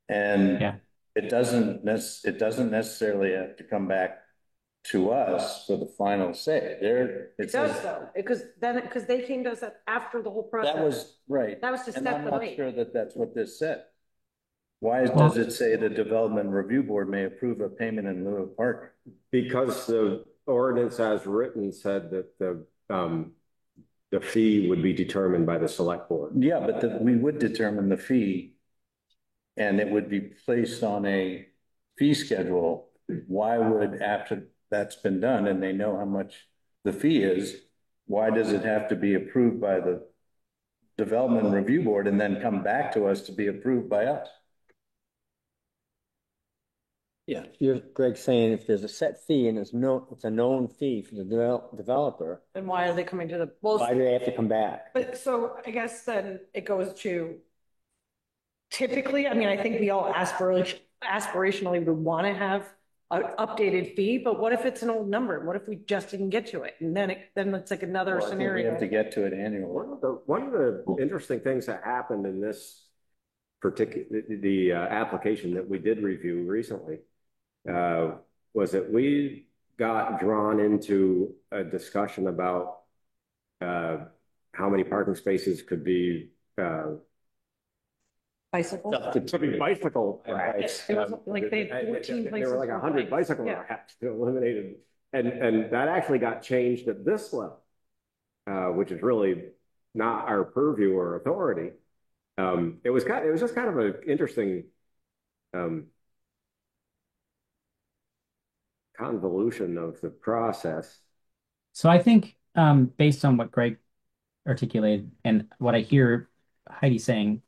and yeah. It doesn't necessarily have to come back to us for the final say. It does though, because they came to us after the whole process. That was right. That was to set the rate. I'm not sure that that's what this said. Why does it say the Development Review Board may approve a payment in lieu of parking? Because the ordinance as written said that the fee would be determined by the select board. Yeah, but we would determine the fee, and it would be placed on a fee schedule. Why would, after that's been done and they know how much the fee is, why does it have to be approved by the Development Review Board and then come back to us to be approved by us? Yeah, Greg's saying if there's a set fee and it's a known fee for the developer, then why are they coming to the? Well, why do they have to come back? But so I guess then it goes to. Typically, I mean, I think we all aspirationally would want to have an updated fee, but what if it's an old number? What if we just didn't get to it? And then it's like another scenario. We have to get to it annually. One of the interesting things that happened in this particular application that we did review recently was that we got drawn into a discussion about how many parking spaces could be bicycle. Could be bicycle racks. It was like they had 14 places. There were like 100 bicycle racks eliminated, and that actually got changed at this level, which is really not our purview or authority. It was just kind of an interesting convolution of the process. So I think based on what Greg articulated and what I hear Heidi saying,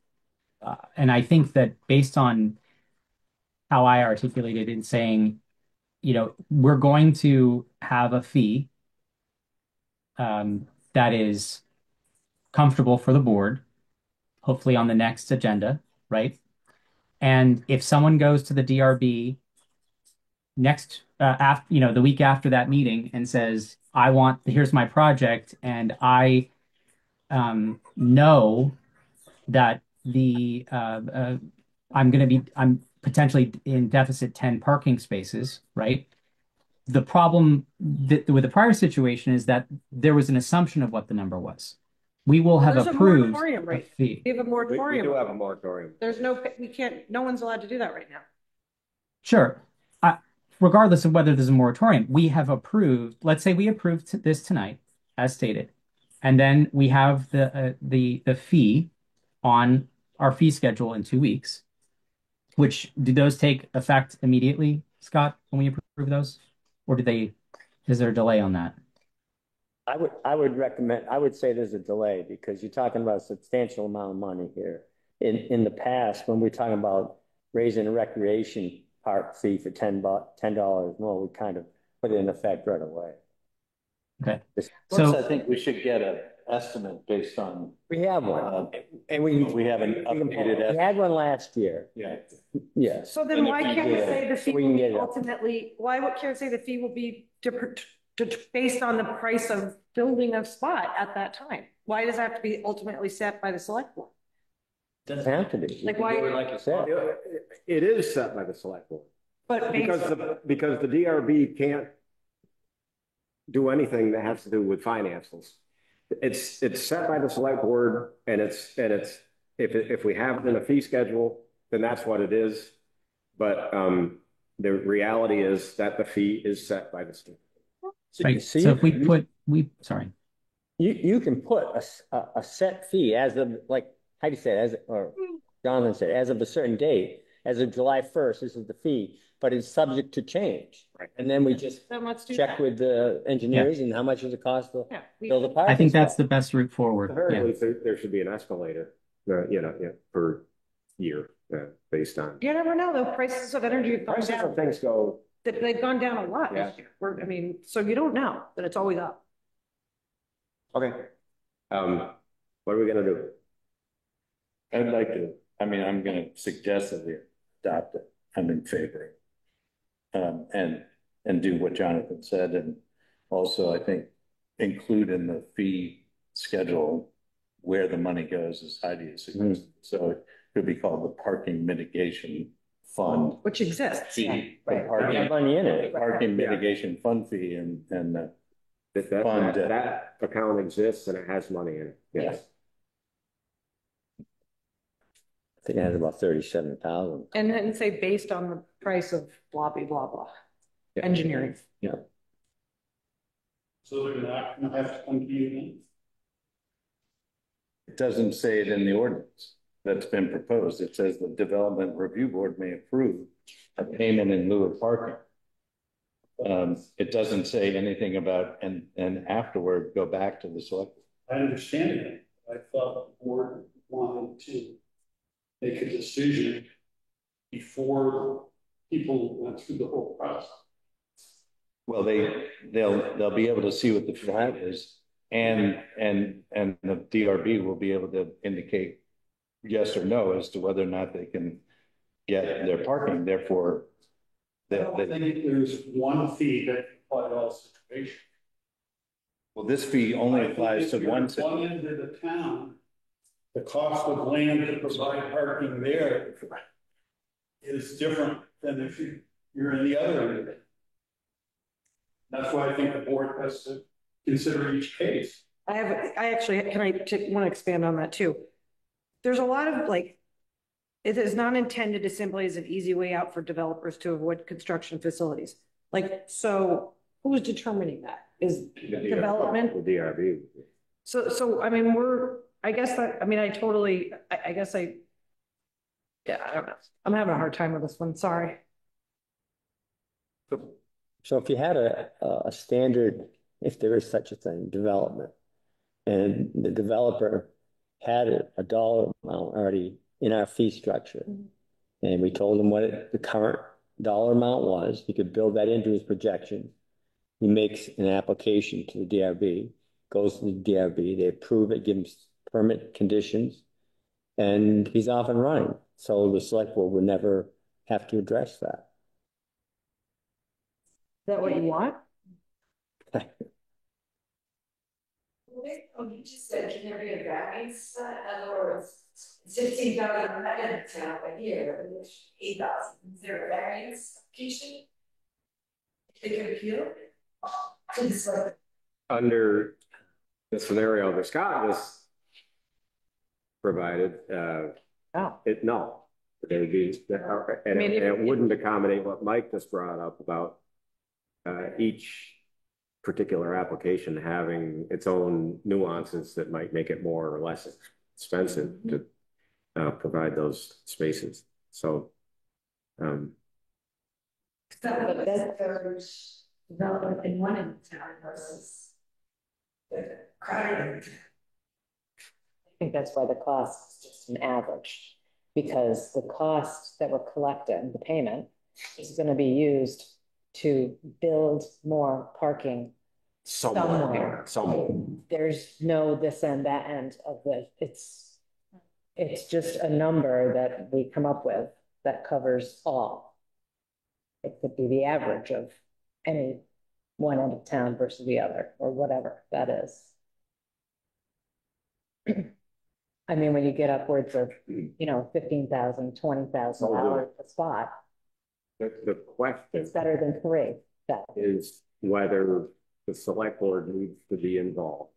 and I think that based on how I articulated in saying, we're going to have a fee that is comfortable for the board, hopefully on the next agenda, right? And if someone goes to the DRB the week after that meeting and says, here's my project, and I know that I'm potentially in deficit 10 parking spaces, right? The problem with the prior situation is that there was an assumption of what the number was. We will have There's a approved moratorium, a right? fee. We have a We moratorium. do have a moratorium. There's no, we can't, no one's allowed to do that right now. Sure. Regardless of whether there's a moratorium, we have approved, let's say we approved this tonight, as stated, and then we have the fee on our fee schedule in 2 weeks. Which do those take effect immediately, Scott, when we approve those? Or is there a delay on that? I would recommend, I would say there's a delay because you're talking about a substantial amount of money here. In the past, when we're talking about raising a recreation park fee for $10 more, we kind of put it in effect right away. Okay. First, I think we should get an estimate based on. We have one, and we haven't updated it. We had one last year. Yeah. Yeah. So then why can't we say the fee We will can be get it. ultimately, why can't we say the fee will be based on the price of building a spot at that time? Why does it have to be ultimately set by the select board? Doesn't have to be. Like why? Like you said. It is set by the select board. But Because the DRB can't do anything that has to do with financials. It's set by the select board, and it's if we have it in a fee schedule, then that's what it is. But the reality is that the fee is set by the state. Right. So if sorry. You can put a set fee as of, like Heidi said, or Jonathan said, as of a certain date, as of July 1st, this is the fee, but it's subject to change. Right. And then we just then let's do check that. with the engineers and how much does it cost to build a park. I think that's the best route forward. At the very Yeah. least, there should be an escalator, per year based on. You never know, though. Prices of energy have gone Prices down. of things go. They've gone down a lot Yeah. this year. I mean, so you don't know that it's always up. Okay. What are we gonna do? I'd like to, I'm gonna suggest that we adopt it. I'm in favor. And do what Jonathan said, and also I think include in the fee schedule where the money goes, as Heidi has suggested. So it could be called the parking mitigation fund Which exists. fee. Right. The We have money in it. parking mitigation fund fee and Fund. That account exists and it has money in it. Yes. I think it has about 37,000. And then say based on the price of blah, blah, blah, blah. Yeah. Engineering. Yeah. So they're not gonna have to come to you then? it doesn't say it in the ordinance that's been proposed. It says the development review board may approve a payment in lieu of parking. It doesn't say anything about and afterward go back to the select. I understand it. I thought the board wanted to make a decision before people went through the whole process. Well, they'll be able to see what the fee is, and the DRB will be able to indicate yes or no as to whether or not they can get their parking. Therefore, I don't think there's one fee that can apply to all situations. well, this fee only applies to one. One end of the town, the cost of land to provide parking there is different than if you're in the other end of it. That's why I think the board has to consider each case. I actually, want to expand on that too. There's a lot of it is not intended as simply as an easy way out for developers to avoid construction facilities. So who's determining that? Is development? The DRB. So, I mean, I guess, I don't know. I'm having a hard time with this one. Sorry. So if you had a standard, if there is such a thing, development, and the developer had a dollar amount already in our fee structure, and we told him what the current dollar amount was, he could build that into his projection. He makes an application to the DRB, goes to the DRB, they approve it, give him permit conditions, and he's off and running. So the select board would never have to address that. Is that what you want? You just said, can there be a variance? In other words, 16,000 in town a year, which 8,000. Is there a variance application? They could appeal to this level. Under the scenario that Scott was provided, Oh. no. There would be, and it wouldn't accommodate what Mike just brought up about each particular application having its own nuances that might make it more or less expensive to provide those spaces. So, But there's development in one in town versus the crowded. I think that's why the cost is just an average, because the cost that we're collecting, the payment, is going to be used to build more parking somewhere. There's no this and that end of the, it's just a number that we come up with that covers all. It could be the average of any one end of town versus the other, or whatever that is. I mean, when you get upwards of, $15,000, $20,000 a spot, the question it's better than 3. is whether the select board needs to be involved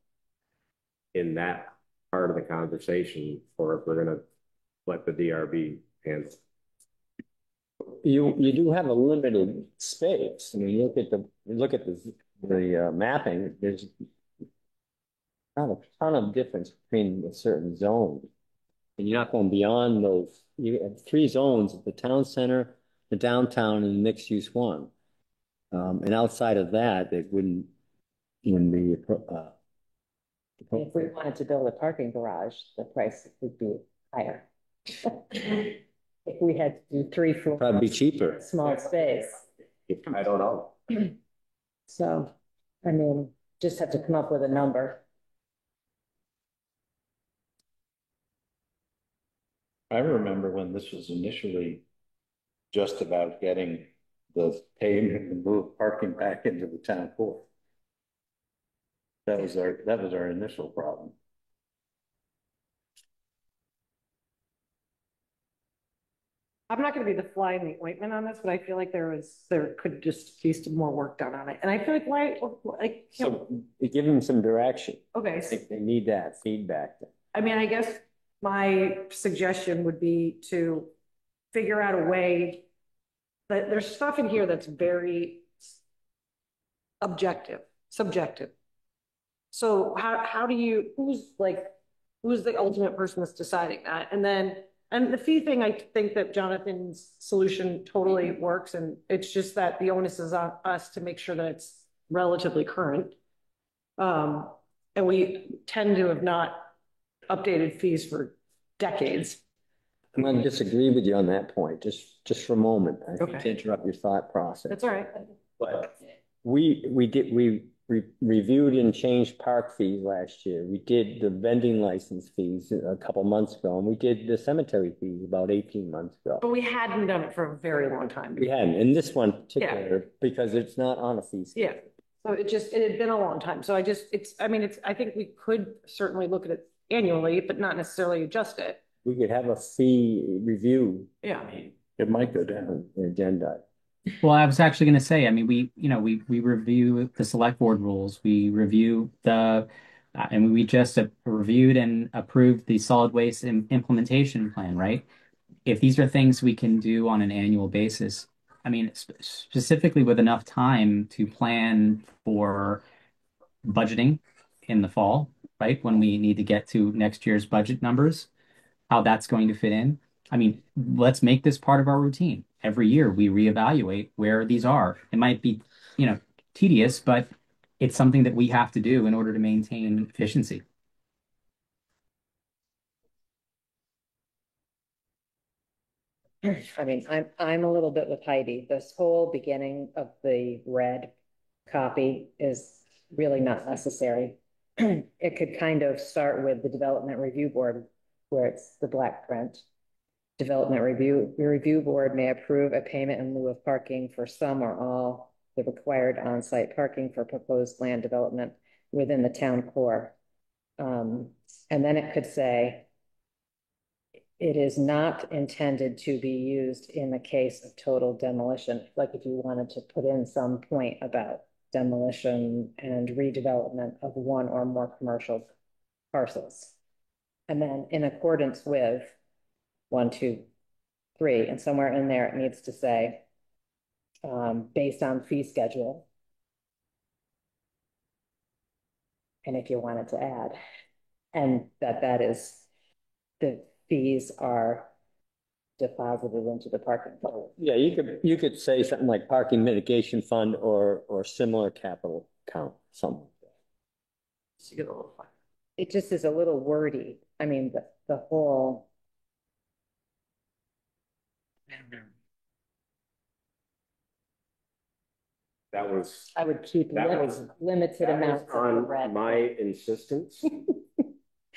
in that part of the conversation, or if we're going to let the DRB handle it. You do have a limited space. I mean, look at the mapping. There's not a ton of difference between a certain zone, and you're not going beyond those. You have 3 zones: the town center, the downtown, and the mixed use one. And outside of that, it wouldn't be. If we wanted to build a parking garage, the price would be higher. If we had to do 3 floors, probably cheaper. Small space. I don't know. So, I mean, just have to come up with a number. I remember when this was initially just about getting the pavement and move parking back into the town core. That was our initial problem. I'm not going to be the fly in the ointment on this, but I feel like there could just be some more work done on it. And I feel like So give them some direction. Okay. I think they need that feedback. I mean, I guess my suggestion would be to figure out a way that there's stuff in here that's very subjective. So how do you, who's the ultimate person that's deciding that? And the fee thing, I think that Jonathan's solution totally works, and it's just that the onus is on us to make sure that it's relatively current. And we tend to have not updated fees for decades. I'm going to disagree with you on that point, just for a moment. I hate to interrupt your thought process. That's all right. But we reviewed and changed park fees last year. We did the vending license fees a couple months ago, and we did the cemetery fees about 18 months ago. But we hadn't done it for a very long time. We hadn't, in this one particular, because it's not on a fee schedule. Yeah. So it had been a long time. So I think we could certainly look at it annually, but not necessarily adjust it. We could have a fee review. Yeah. It might go down the agenda. Well, I was actually going to say, I mean, we review the select board rules. We review and we just reviewed and approved the solid waste implementation plan, right? If these are things we can do on an annual basis, I mean, specifically with enough time to plan for budgeting in the fall, right? When we need to get to next year's budget numbers, how that's going to fit in. I mean, let's make this part of our routine. Every year we reevaluate where these are. It might be, tedious, but it's something that we have to do in order to maintain efficiency. I mean, I'm a little bit with Heidi. This whole beginning of the red copy is really not necessary. It could kind of start with the Development Review Board, where it's the black print. Development Review Board may approve a payment in lieu of parking for some or all the required on-site parking for proposed land development within the town core. And then it could say, it is not intended to be used in the case of total demolition. Like if you wanted to put in some point about demolition and redevelopment of one or more commercial parcels. And then in accordance with 1, 2, 3, and somewhere in there, it needs to say, based on fee schedule. And if you wanted to add, and that is, the fees are deposited into the parking fund. Yeah, you could say something like parking mitigation fund or similar capital account, something. It just is a little wordy. I mean, the whole. I don't know. I would keep limited amounts on my insistence.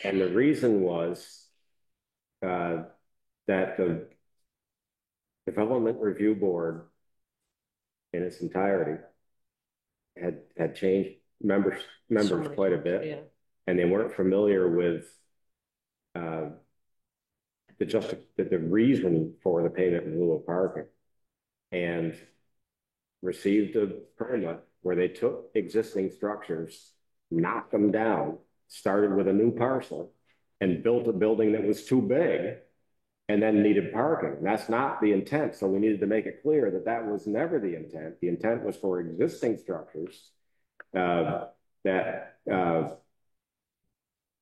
And the reason was that the Development Review Board in its entirety had changed members quite a bit, yeah. And they weren't familiar with the reason for the payment in lieu of parking, and received a permit where they took existing structures, knocked them down, started with a new parcel, and built a building that was too big and then needed parking. That's not the intent. So we needed to make it clear that that was never the intent. The intent was for existing structures that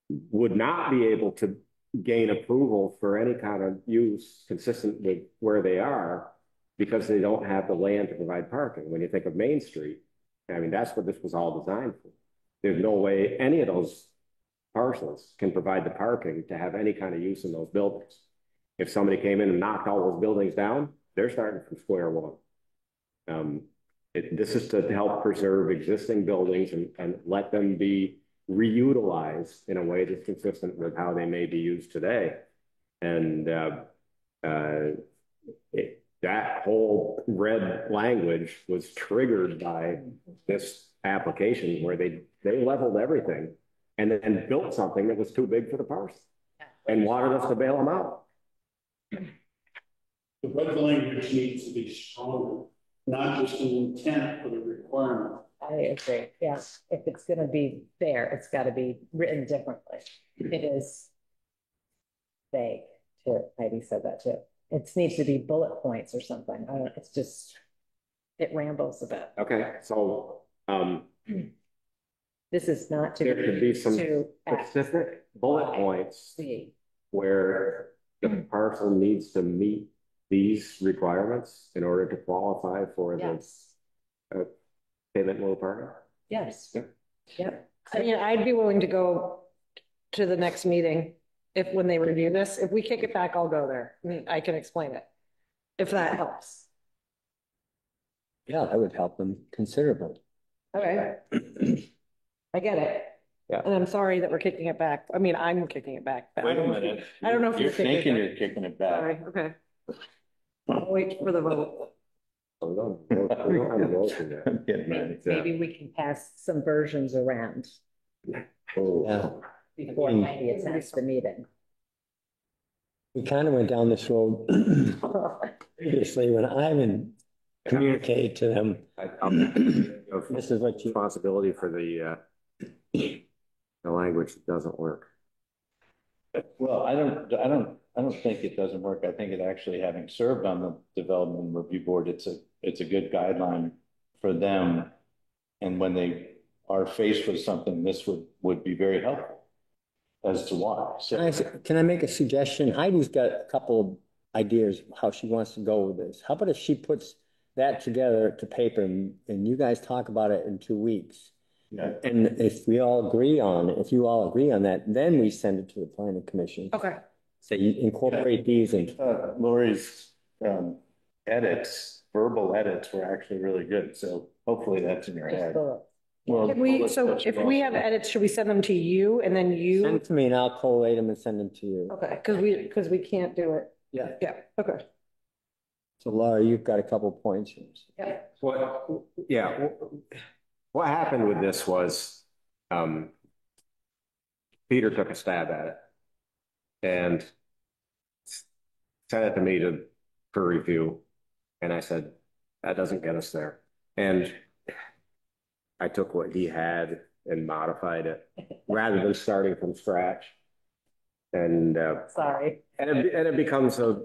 would not be able to gain approval for any kind of use consistent with where they are because they don't have the land to provide parking. When you think of Main Street, I mean, that's what this was all designed for. There's no way any of those parcels can provide the parking to have any kind of use in those buildings. If somebody came in and knocked all those buildings down, they're starting from square one. This is to help preserve existing buildings and let them be reutilized in a way that's consistent with how they may be used today. And that whole red language was triggered by this application where they leveled everything and then built something that was too big for the parcel and wanted us to bail them out. The red language needs to be stronger, not just an intent, but a requirement. I agree. Yes. If it's going to be there, it's got to be written differently. It is vague too. Heidi said that too. It needs to be bullet points or something. I don't know. It's just, it rambles a bit. Okay. So, this is not to there could be some specific bullet points where the parcel needs to meet these requirements in order to qualify for the payment low parking. Yes. Yeah. I mean, I'd be willing to go to the next meeting when they review this. If we kick it back, I'll go there. I mean, I can explain it if that helps. Yeah, that would help them considerably. Okay. I get it. Yeah. And I'm sorry that we're kicking it back. I mean, I'm kicking it back. Wait a minute. I don't know if you're thinking you're kicking it back. Sorry. Okay. I'll wait for the vote. Maybe we can pass some versions around. Yeah. Before Heidi attends the meeting. We kind of went down this road previously when Ivan communicated to them. This is like responsibility for the language that doesn't work. Well, I don't think it doesn't work. I think it actually, having served on the Development Review Board, it's a good guideline for them. And when they are faced with something, this would be very helpful as to why. So, can I make a suggestion? Heidi's got a couple of ideas how she wants to go with this. How about if she puts that together to paper and you guys talk about it in 2 weeks? Yeah. And if you all agree on that, then we send it to the planning commission. Okay. So you incorporate these and Lori's edits, verbal edits, were actually really good. So hopefully that's in your head. Well, so if we have edits, should we send them to you and then you send it to me and I'll collate them and send them to you? Okay, because we can't do it. Yeah. Yeah. Okay. So Laura, you've got a couple points. Yeah. What happened with this was Peter took a stab at it and sent it to me for review. And I said, that doesn't get us there. And I took what he had and modified it rather than starting from scratch. And Sorry. and it becomes a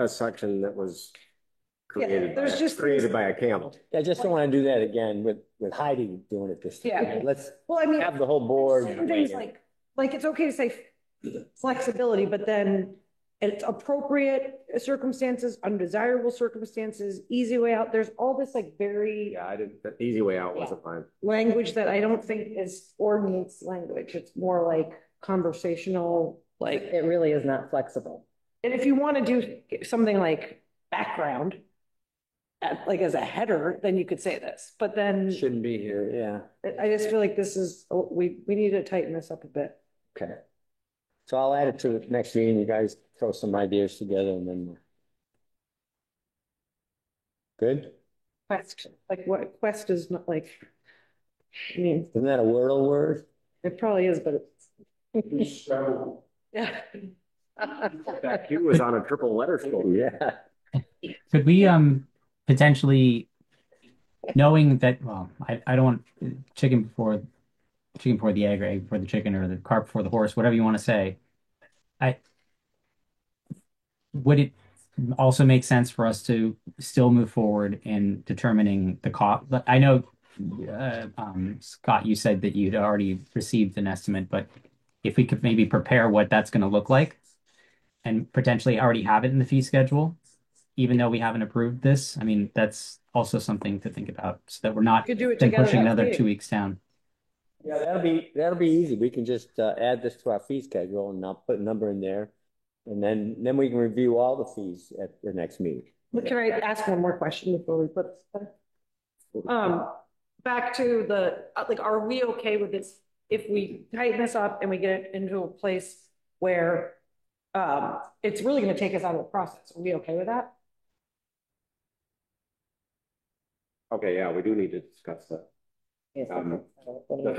section that was created created by a camel. I just don't want to do that again with Heidi doing it this time. Yeah. Let's Well, I mean, have the whole board. certain things like it's okay to say flexibility, but then it's appropriate circumstances, undesirable circumstances, easy way out. There's all this like very Yeah, the easy way out wasn't fine. language that I don't think is ordinance language. It's more like conversational, like, It really is not flexible. and if you want to do something like background, like as a header, then you could say this, but then Shouldn't be here, yeah. I just feel like this is, we need to tighten this up a bit. Okay. So I'll add it to the next meeting. You guys throw some ideas together and then. Good? Quest, like what quest is not like, I mean, Isn't that a Wordle word? it probably is, but it's. Yeah. That Q was on a triple letter school. Yeah. Could we potentially, knowing that, well, I don't want chicken before the egg or egg before the chicken or the cart before the horse, whatever you want to say. Would it also make sense for us to still move forward in determining the cost? I know, Scott, you said that you'd already received an estimate, but if we could maybe prepare what that's going to look like and potentially already have it in the fee schedule, even though we haven't approved this, I mean, that's also something to think about so that we're not Could do it then together pushing next another meeting. 2 weeks down. Yeah, that'll be easy. We can just add this to our fee schedule and I'll put a number in there. And then we can review all the fees at the next meeting. Can I ask one more question before we put this back? Back to the, like, are we okay with this? If we tighten this up and we get it into a place where it's really going to take us out of the process, are we okay with that? Okay, yeah, we do need to discuss that. Yes. Does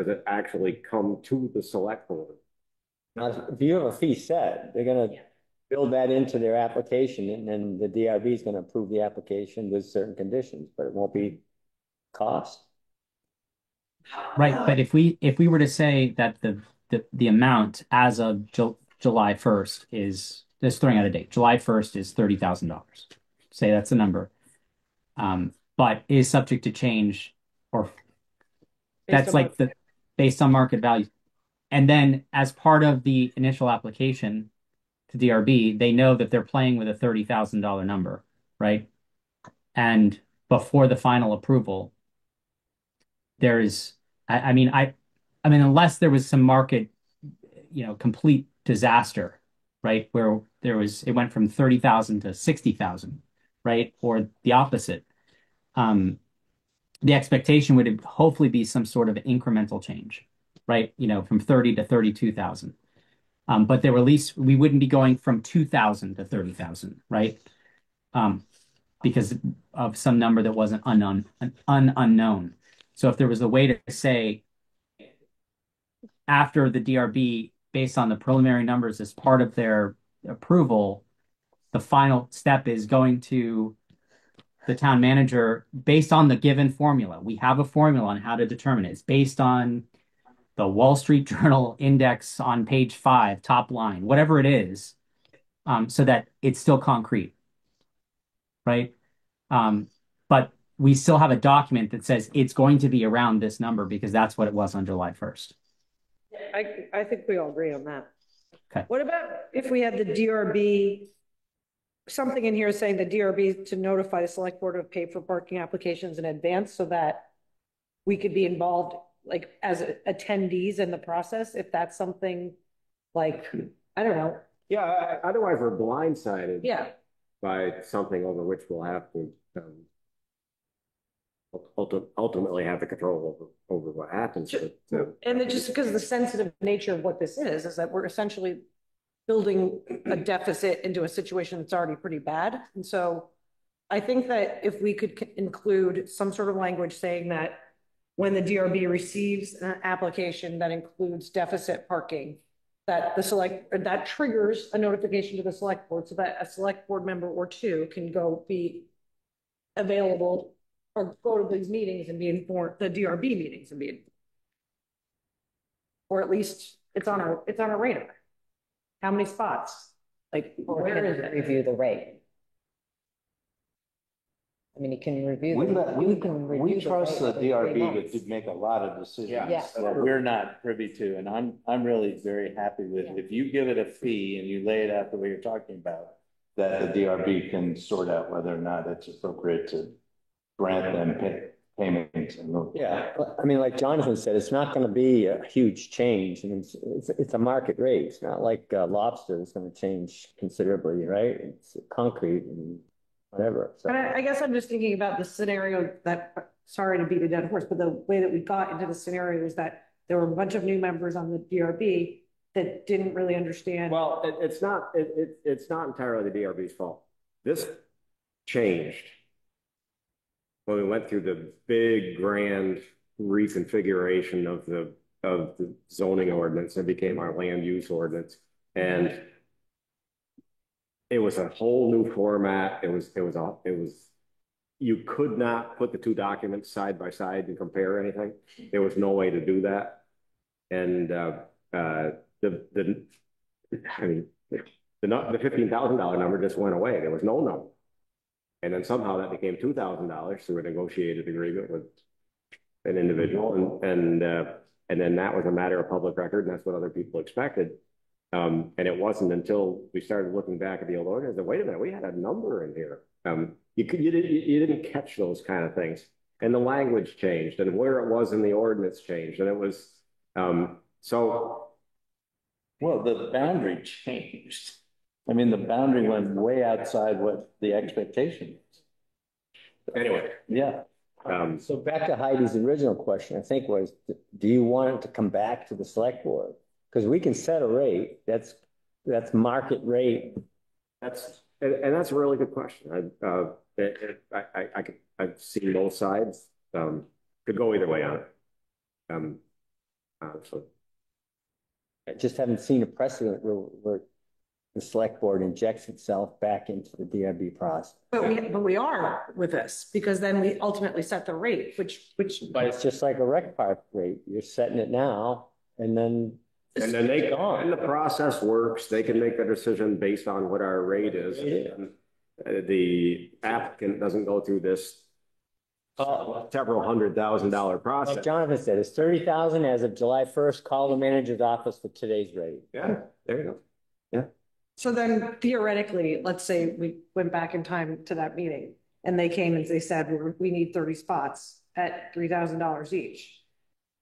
it actually come to the select board? Now, if you have a fee set, they're gonna build that into their application and then the DRB is gonna approve the application with certain conditions, but it won't be cost. Right, but if we were to say that the amount as of July 1st is, just throwing out a date, July 1st is $30,000. Say that's the number. But is subject to change, or that's like based on market value. And then as part of the initial application to DRB, they know that they're playing with a $30,000 number, right? And before the final approval, there is, I mean, unless there was some market, complete disaster, right? Where it went from 30,000 to 60,000, right? Or the opposite. The expectation would hopefully be some sort of incremental change, right? From 30 to 32,000. But there were at least, we wouldn't be going from 2,000 to 30,000, right? Because of some number that wasn't unknown. So if there was a way to say, after the DRB, based on the preliminary numbers as part of their approval, the final step is going to the town manager based on the given formula. We have a formula on how to determine it. It's based on the Wall Street Journal index on page 5, top line, whatever it is, so that it's still concrete, right? But we still have a document that says it's going to be around this number because that's what it was on July 1st. I think we all agree on that. Okay. What about if we had the DRB, something in here saying the DRB to notify the select board of paid for parking applications in advance so that we could be involved like as attendees in the process, if that's something like, I don't know. Yeah, otherwise we're blindsided. Yeah. By something over which we'll have to ultimately have the control over what happens. And then just because of the sensitive nature of what this is that we're essentially building a deficit into a situation that's already pretty bad. And so I think that if we could include some sort of language saying that when the DRB receives an application that includes deficit parking, that that triggers a notification to the select board so that a select board member or two can go be available or go to these meetings and be informed, the DRB meetings and be informed. Or at least it's on our radar. How many spots? Like, Or where can is it? review the rate. I mean, you can review. We the trust the rate every 3 DRB months. to make a lot of decisions Yeah. that we're not privy to, and I'm really very happy with, if you give it a fee and you lay it out the way you're talking about, that the DRB can sort out whether or not it's appropriate to grant them payments. Yeah, I mean, like Jonathan said, it's not going to be a huge change. I mean, it's a market rate. It's not like lobster is going to change considerably, right? It's concrete and whatever. So. But I guess I'm just thinking about the scenario that, sorry to beat a dead horse, but the way that we got into the scenario is that there were a bunch of new members on the DRB that didn't really understand. Well, it's not entirely the DRB's fault. This changed when we went through the big grand reconfiguration of the zoning ordinance. It became our land use ordinance, and it was a whole new format. You could not put the two documents side by side and compare anything. There was no way to do that. And the $15,000 number just went away. There was no number. And then somehow that became $2,000 through a negotiated agreement with an individual. And then that was a matter of public record, and that's what other people expected. And it wasn't until we started looking back at the old ordinance that, wait a minute, we had a number in here. You didn't catch those kind of things. And the language changed, and where it was in the ordinance changed. And it was, so. Well, the boundary changed. I mean, the boundary went way outside what the expectation is. Anyway. Yeah. So back to Heidi's original question, I think was, do you want it to come back to the select board? Because we can set a rate, that's market rate. And that's a really good question. I've seen both sides. Could go either way on it. So I just haven't seen a precedent where the select board injects itself back into the DRB process. But we are with this, because then we ultimately set the rate, which. But it's just like a rec park rate. You're setting it now, and then the process works. They can make a decision based on what our rate is. And the applicant doesn't go through this several $100,000 process. Like Jonathan said, it's $30,000 as of July 1st. Call the manager's office for today's rate. Yeah, there you go. Yeah. So then theoretically, let's say we went back in time to that meeting and they came and they said, we need 30 spots at $3,000 each.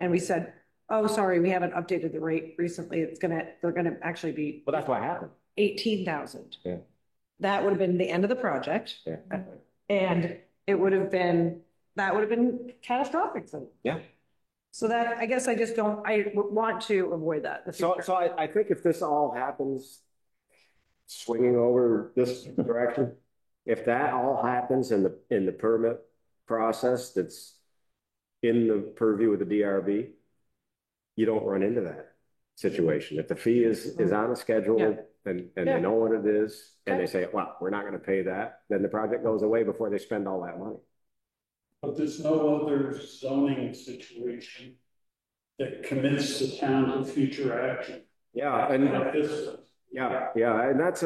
And we said, oh, sorry, we haven't updated the rate recently. They're gonna actually be. Well, that's what happened. 18,000. Yeah. That would have been the end of the project. Yeah. And that would have been catastrophic. Yeah. So that, I guess I want to avoid that. So I think if this all happens, swinging over this direction, if that all happens in the permit process that's in the purview of the DRB, you don't run into that situation. If the fee is on a schedule and they know what it is, and they say, well, we're not going to pay that, then the project goes away before they spend all that money. But there's no other zoning situation that commits the town to future action. Yeah, and like this. Yeah, and that's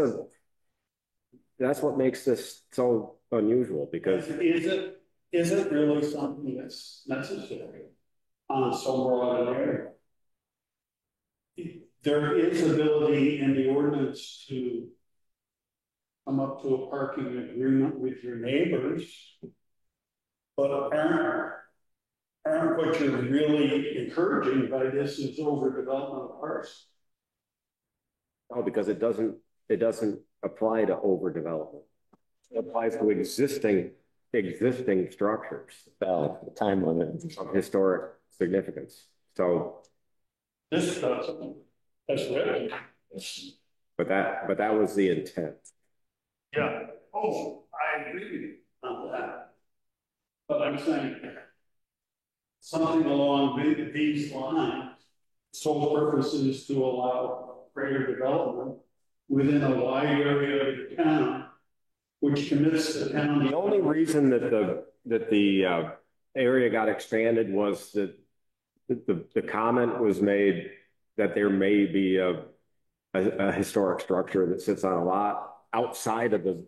what makes this so unusual, because is it really something that's necessary on so broad an area? There is ability in the ordinance to come up to a parking agreement with your neighbors, but aren't what you're really encouraging by this is overdevelopment of parks. No, because it doesn't apply to overdevelopment. It applies to existing structures. Well, the time limit of historic significance. So this doesn't. That's right. But that was the intent. Yeah. Oh, I agree with you on that. But I'm saying something along these lines. Sole purpose is to allow greater development within a wide area of the town, which commits the town. The only reason that the area got expanded was that the comment was made that there may be a historic structure that sits on a lot outside of the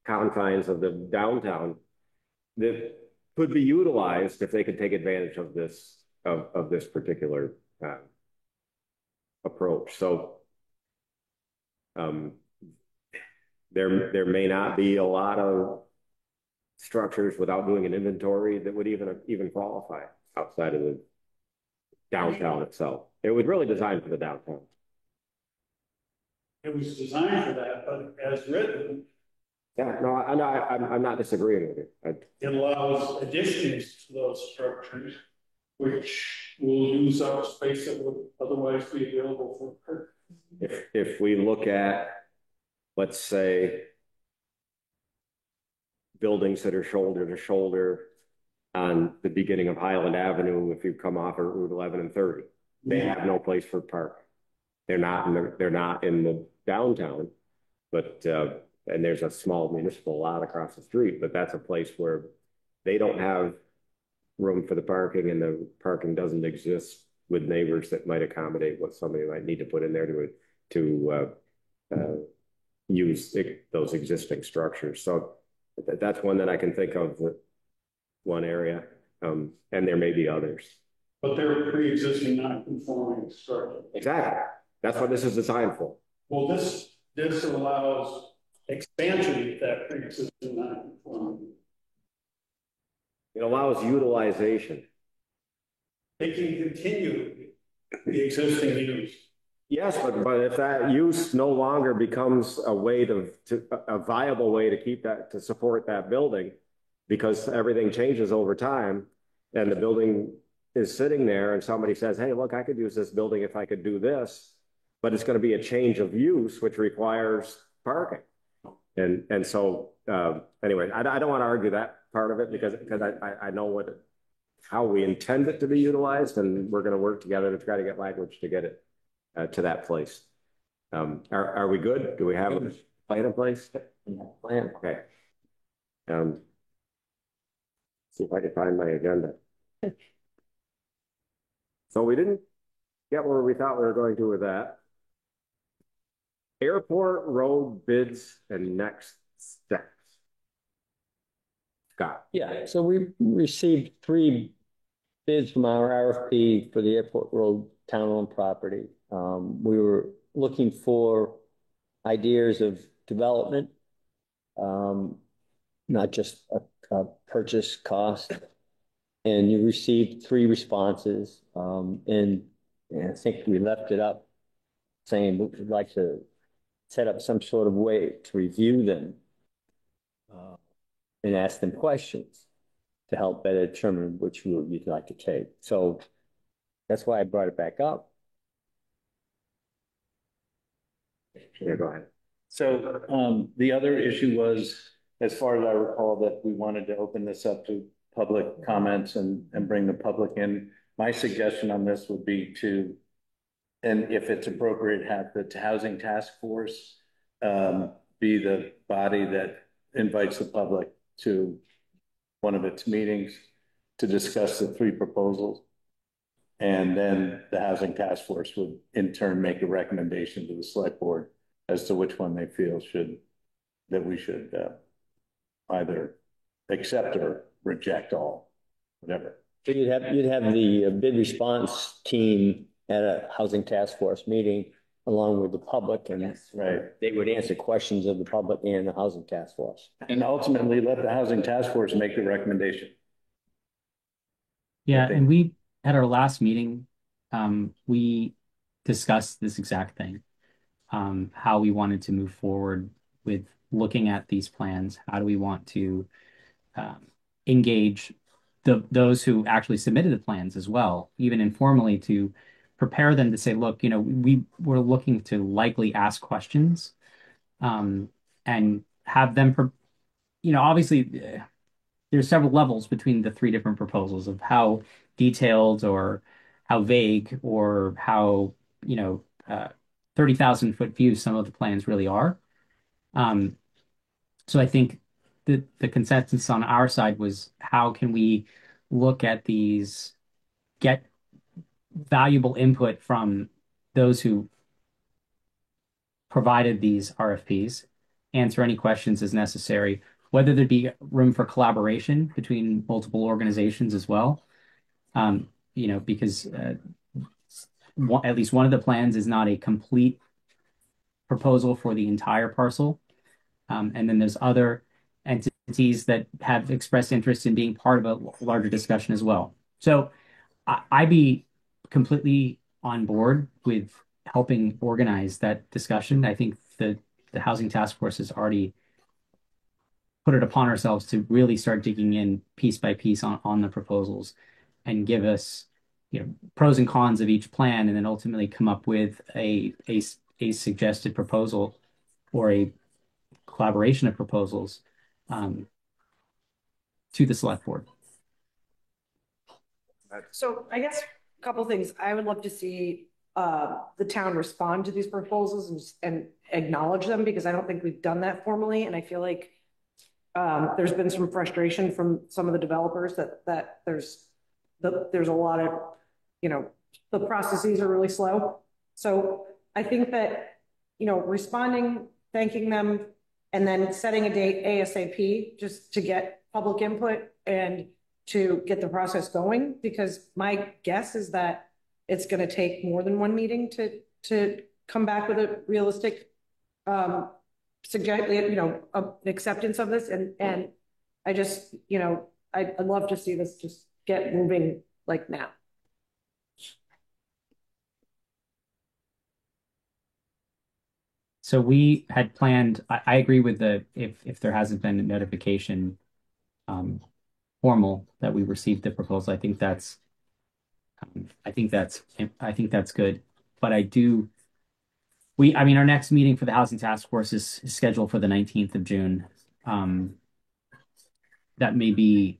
confines of the downtown that could be utilized if they could take advantage of this particular approach. So there may not be a lot of structures without doing an inventory that would even qualify outside of the downtown itself. It was really designed for the downtown. It was designed for that, but as written, yeah, no, I'm not disagreeing with you. It allows additions to those structures, which will use up space that would otherwise be available for. If we look at, let's say, buildings that are shoulder to shoulder on the beginning of Highland Avenue, if you come off of Route 11 and 30, they have no place for parking. They're not in the downtown, but and there's a small municipal lot across the street, but that's a place where they don't have room for the parking, and the parking doesn't exist with neighbors that might accommodate what somebody might need to put in there to use those existing structures. So that's one that I can think of, one area, and there may be others. But they're pre-existing non-conforming structure. Exactly. That's what this is designed for. Well, this allows expansion of that pre-existing non-conforming. It allows utilization. They can continue the existing use. Yes, but if that use no longer becomes a way a viable way to keep that, to support that building, because everything changes over time, and the building is sitting there, and somebody says, "Hey, look, I could use this building if I could do this," but it's going to be a change of use, which requires parking. And so anyway, I don't want to argue that part of it because I know how we intend it to be utilized, and we're going to work together to try to get language to get it to that place. Are we good? Do we have a plan in place? Plan. Okay. See if I can find my agenda. So we didn't get where we thought we were going to with that. Airport road bids and next steps. Scott. Yeah, so we received 3 bids from our RFP for the airport road town-owned property. We were looking for ideas of development, not just a purchase cost. And you received 3 responses, and I think we left it up saying we'd like to set up some sort of way to review them and ask them questions to help better determine which route you'd like to take. So that's why I brought it back up. Yeah, go ahead. So the other issue was, as far as I recall, that we wanted to open this up to public comments and bring the public in. My suggestion on this would be to, and if it's appropriate, have the Housing Task Force be the body that invites the public to one of its meetings to discuss the 3 proposals. And then the Housing Task Force would in turn make a recommendation to the select board as to which one they feel that we should either accept or reject all, whatever. So you'd have the bid response team at a Housing Task Force meeting along with the public, and right, they would answer questions of the public and the Housing Task Force. And ultimately let the Housing Task Force make the recommendation. Yeah, and we, at our last meeting, we discussed this exact thing, how we wanted to move forward with looking at these plans. How do we want to engage those who actually submitted the plans as well, even informally, to prepare them to say, look, we're looking to likely ask questions, and have them, obviously there's several levels between the 3 different proposals of how detailed or how vague or how, 30,000 foot view some of the plans really are. So I think the consensus on our side was how can we look at these, get valuable input from those who provided these RFPs, answer any questions as necessary, whether there'd be room for collaboration between multiple organizations as well. Because at least one of the plans is not a complete proposal for the entire parcel. And then there's other entities that have expressed interest in being part of a larger discussion as well. So I'd be completely on board with helping organize that discussion. I think the Housing Task Force has already put it upon ourselves to really start digging in piece by piece on the proposals and give us, pros and cons of each plan, and then ultimately come up with a suggested proposal or a collaboration of proposals to the select board. So I guess a couple of things. I would love to see the town respond to these proposals and acknowledge them, because I don't think we've done that formally. And I feel like there's been some frustration from some of the developers that there's a lot of, the processes are really slow. So I think that, responding, thanking them, and then setting a date ASAP just to get public input and to get the process going, because my guess is that it's going to take more than one meeting to come back with a realistic acceptance of this. And I just, I'd love to see this just get moving like now. So we had planned, I agree with if there hasn't been a notification formal that we received the proposal, I think that's good. But our next meeting for the Housing Task Force is scheduled for the 19th of June. That may be,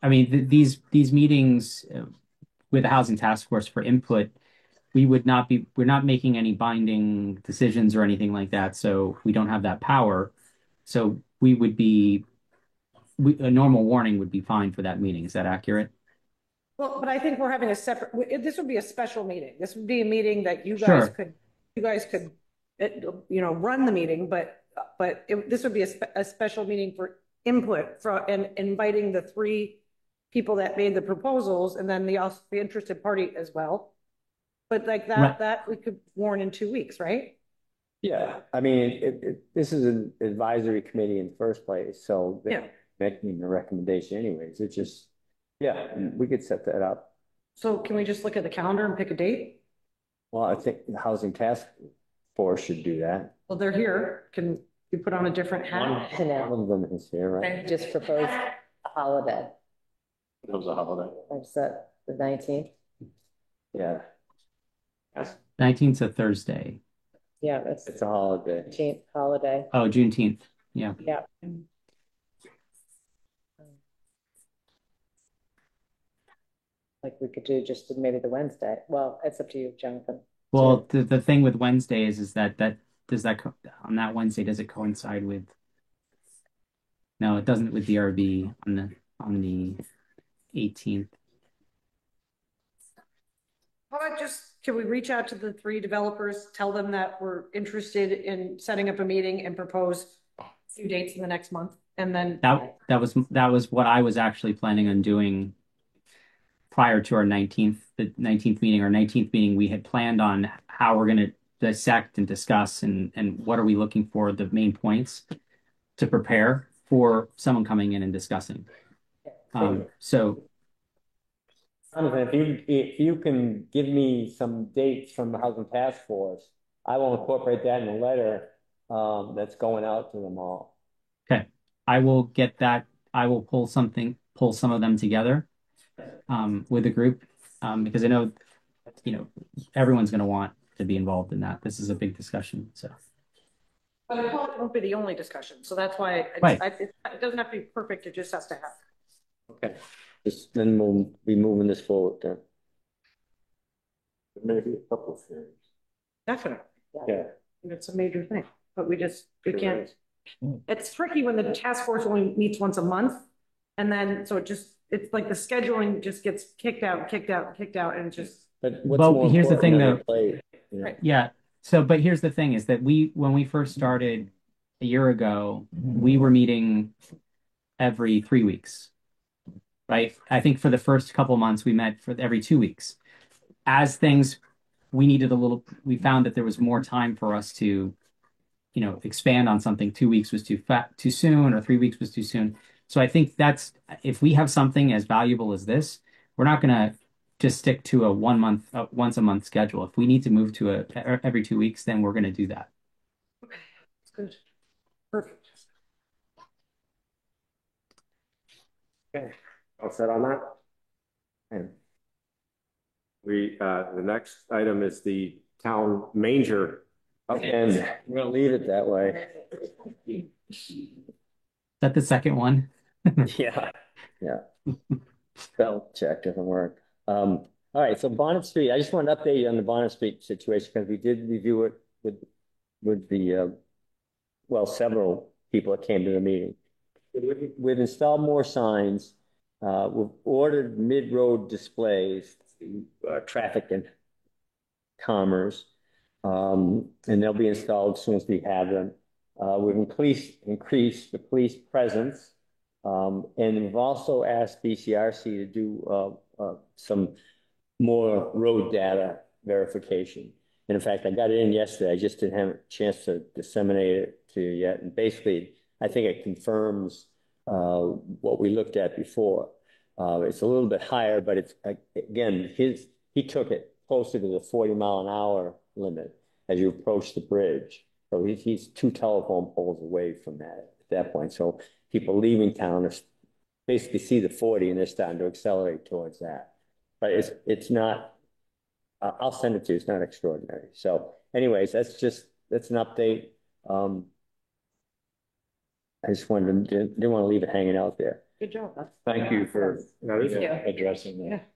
these meetings with the Housing Task Force for input, we're not making any binding decisions or anything like that. So we don't have that power. So a normal warning would be fine for that meeting. Is that accurate? Well, but I think we're having this would be a special meeting. This would be a meeting that you Sure. guys could, run the meeting, but this would be a special meeting for input and inviting the three people that made the proposals, and then the interested party as well. But like that, Right. that we could warn in 2 weeks, right? Yeah, this is an advisory committee in the first place, so they're making the recommendation anyways. It's just, we could set that up. So can we just look at the calendar and pick a date? Well, I think the Housing Task Force should do that. Well, they're here. Can you put on a different hat? One of them is here, right? I just proposed a holiday. It was a holiday. I've set the 19th. Yeah, 19th a Thursday. Yeah, it's a holiday. 19th holiday. Oh, Juneteenth. Yeah. Yeah. Like we could do just maybe the Wednesday. Well, it's up to you, Jonathan. Well, the thing with Wednesday is that on that Wednesday, does it coincide with? No, it doesn't with DRB on the 18th. How about can we reach out to the three developers, tell them that we're interested in setting up a meeting and propose a few dates in the next month? And then that was what I was actually planning on doing prior to our 19th meeting. Our 19th meeting, we had planned on how we're going to dissect and discuss and what are we looking for, the main points to prepare for someone coming in and discussing. So Jonathan, if you can give me some dates from the Housing Task Force, I will incorporate that in the letter that's going out to them all. Okay, I will get that. I will pull some of them together with the group because I know, everyone's going to want to be involved in that. This is a big discussion, so. But it won't be the only discussion, so that's why it doesn't have to be perfect. It just has to happen. Okay. Then we'll be moving this forward then. Maybe a couple of hearings. Definitely. Yeah. And it's a major thing, but we can't. It's tricky when the task force only meets once a month. And then, so it's like the scheduling just gets kicked out, and just. But what's Well, more here's the thing, important on though. your plate, you know? Yeah. So, but here's the thing is that when we first started a year ago, we were meeting every 3 weeks, right? I think for the first couple months, we met for every 2 weeks. As things, we found that there was more time for us to, expand on something. 2 weeks was too soon, or 3 weeks was too soon. So I think if we have something as valuable as this, we're not going to just stick to a once a month schedule. If we need to move to every 2 weeks, then we're going to do that. Okay, that's good. Perfect. Okay, all set on that? And the next item is the town manger. And we're gonna leave it that way. Is that the second one? Yeah, yeah. Spell check doesn't work. All right, so Bonnet Street, I just want to update you on the Bonnet Street situation because we did review it with the several people that came to the meeting. We've installed more signs. We've ordered mid-road displays, traffic and commerce, and they'll be installed as soon as we have them. We've increased the police presence, and we've also asked BCRC to do some more road data verification. And in fact, I got it in yesterday. I just didn't have a chance to disseminate it to you yet. And basically, I think it confirms what we looked at before. It's a little bit higher, but it's again, he took it closer to the 40-mile-an-hour limit as you approach the bridge. So he's 2 telephone poles away from that at that point. So people leaving town basically see the 40 and they're starting to accelerate towards that. But it's not. I'll send it to you. It's not extraordinary. So, anyways, that's an update. I just didn't want to leave it hanging out there. Good job. Thank you for Addressing that.